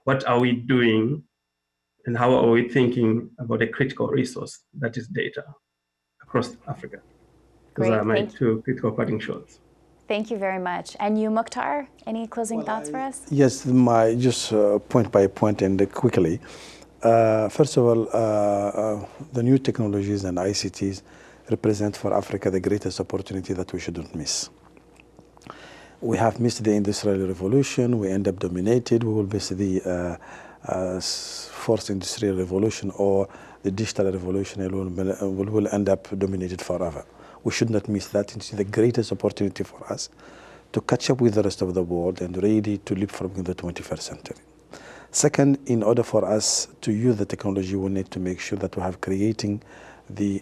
What are we doing and how are we thinking about a critical resource that is data across Africa? Those are my two critical parting shots. Thank you very much. And you, Mukhtar, any closing thoughts for us? Yes, just point by point and quickly. First of all, the new technologies and ICTs represent for Africa the greatest opportunity that we shouldn't miss. We have missed the Industrial Revolution. We end up dominated. We will miss the Fourth Industrial Revolution or the Digital Revolution. And we will end up dominated forever. We should not miss that. It's the greatest opportunity for us to catch up with the rest of the world and ready to leapfrog in the 21st century. Second, in order for us to use the technology, we need to make sure that we have creating the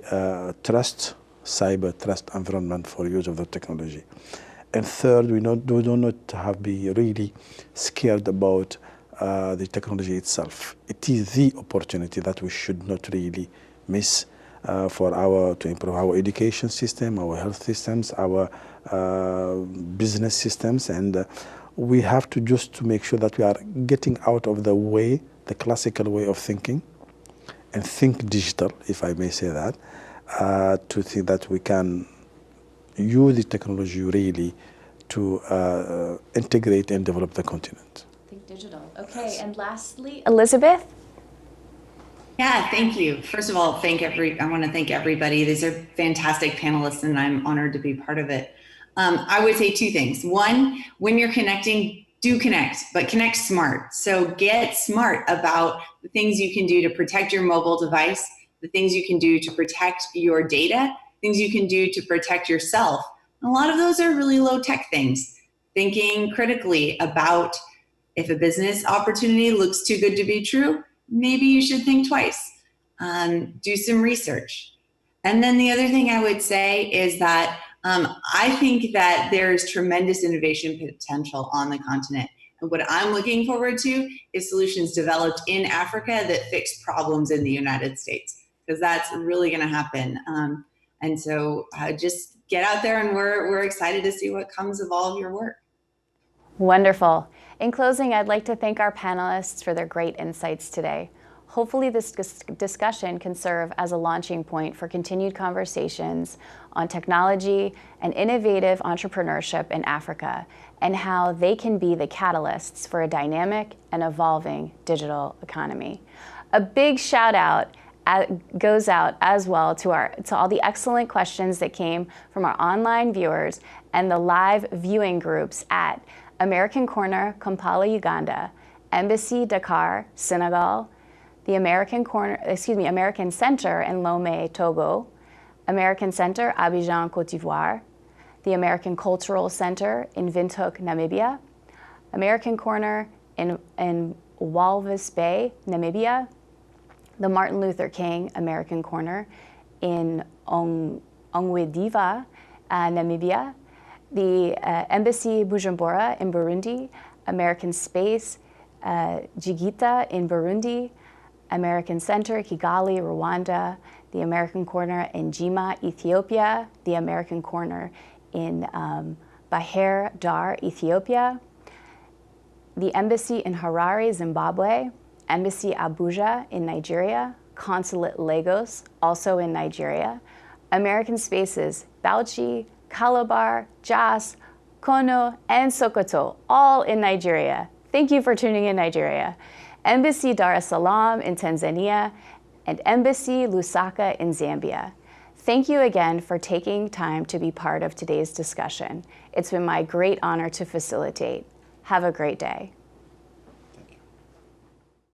cyber trust environment for use of the technology. And third, we do not have to be really scared about the technology itself. It is the opportunity that we should not really miss to improve our education system, our health systems, our business systems, and we have to just make sure that we are getting out of the classical way of thinking, and think digital, if I may say that, to think that we can use the technology really to integrate and develop the continent. Think digital. Okay, and lastly, Elizabeth? Yeah, thank you. First of all, I want to thank everybody. These are fantastic panelists, and I'm honored to be part of it. I would say two things. One, when you're connecting, do connect, but connect smart. So get smart about the things you can do to protect your mobile device, the things you can do to protect your data, things you can do to protect yourself. And a lot of those are really low tech things. Thinking critically about if a business opportunity looks too good to be true, maybe you should think twice. Do some research. And then the other thing I would say is that I think that there's tremendous innovation potential on the continent. And what I'm looking forward to is solutions developed in Africa that fix problems in the United States, because that's really going to happen. And so just get out there, and we're excited to see what comes of all of your work. Wonderful. In closing, I'd like to thank our panelists for their great insights today. Hopefully this discussion can serve as a launching point for continued conversations on technology and innovative entrepreneurship in Africa and how they can be the catalysts for a dynamic and evolving digital economy. A big shout out goes out as well to all the excellent questions that came from our online viewers and the live viewing groups at American Corner, Kampala, Uganda, Embassy, Dakar, Senegal, the American Center in Lomé, Togo, American Center, Abidjan, Côte d'Ivoire, the American Cultural Center in Windhoek, Namibia, American Corner in Walvis Bay, Namibia, the Martin Luther King American Corner in Ongwediva, Namibia, the Embassy Bujumbura in Burundi, American Space, Jigita in Burundi, American Center, Kigali, Rwanda, the American Corner in Jima, Ethiopia, the American Corner in Bahir Dar, Ethiopia, the Embassy in Harare, Zimbabwe, Embassy Abuja in Nigeria, Consulate Lagos, also in Nigeria, American Spaces, Bauchi, Calabar, Jos, Kono, and Sokoto, all in Nigeria. Thank you for tuning in, Nigeria. Embassy Dar es Salaam in Tanzania, and Embassy Lusaka in Zambia. Thank you again for taking time to be part of today's discussion. It's been my great honor to facilitate. Have a great day.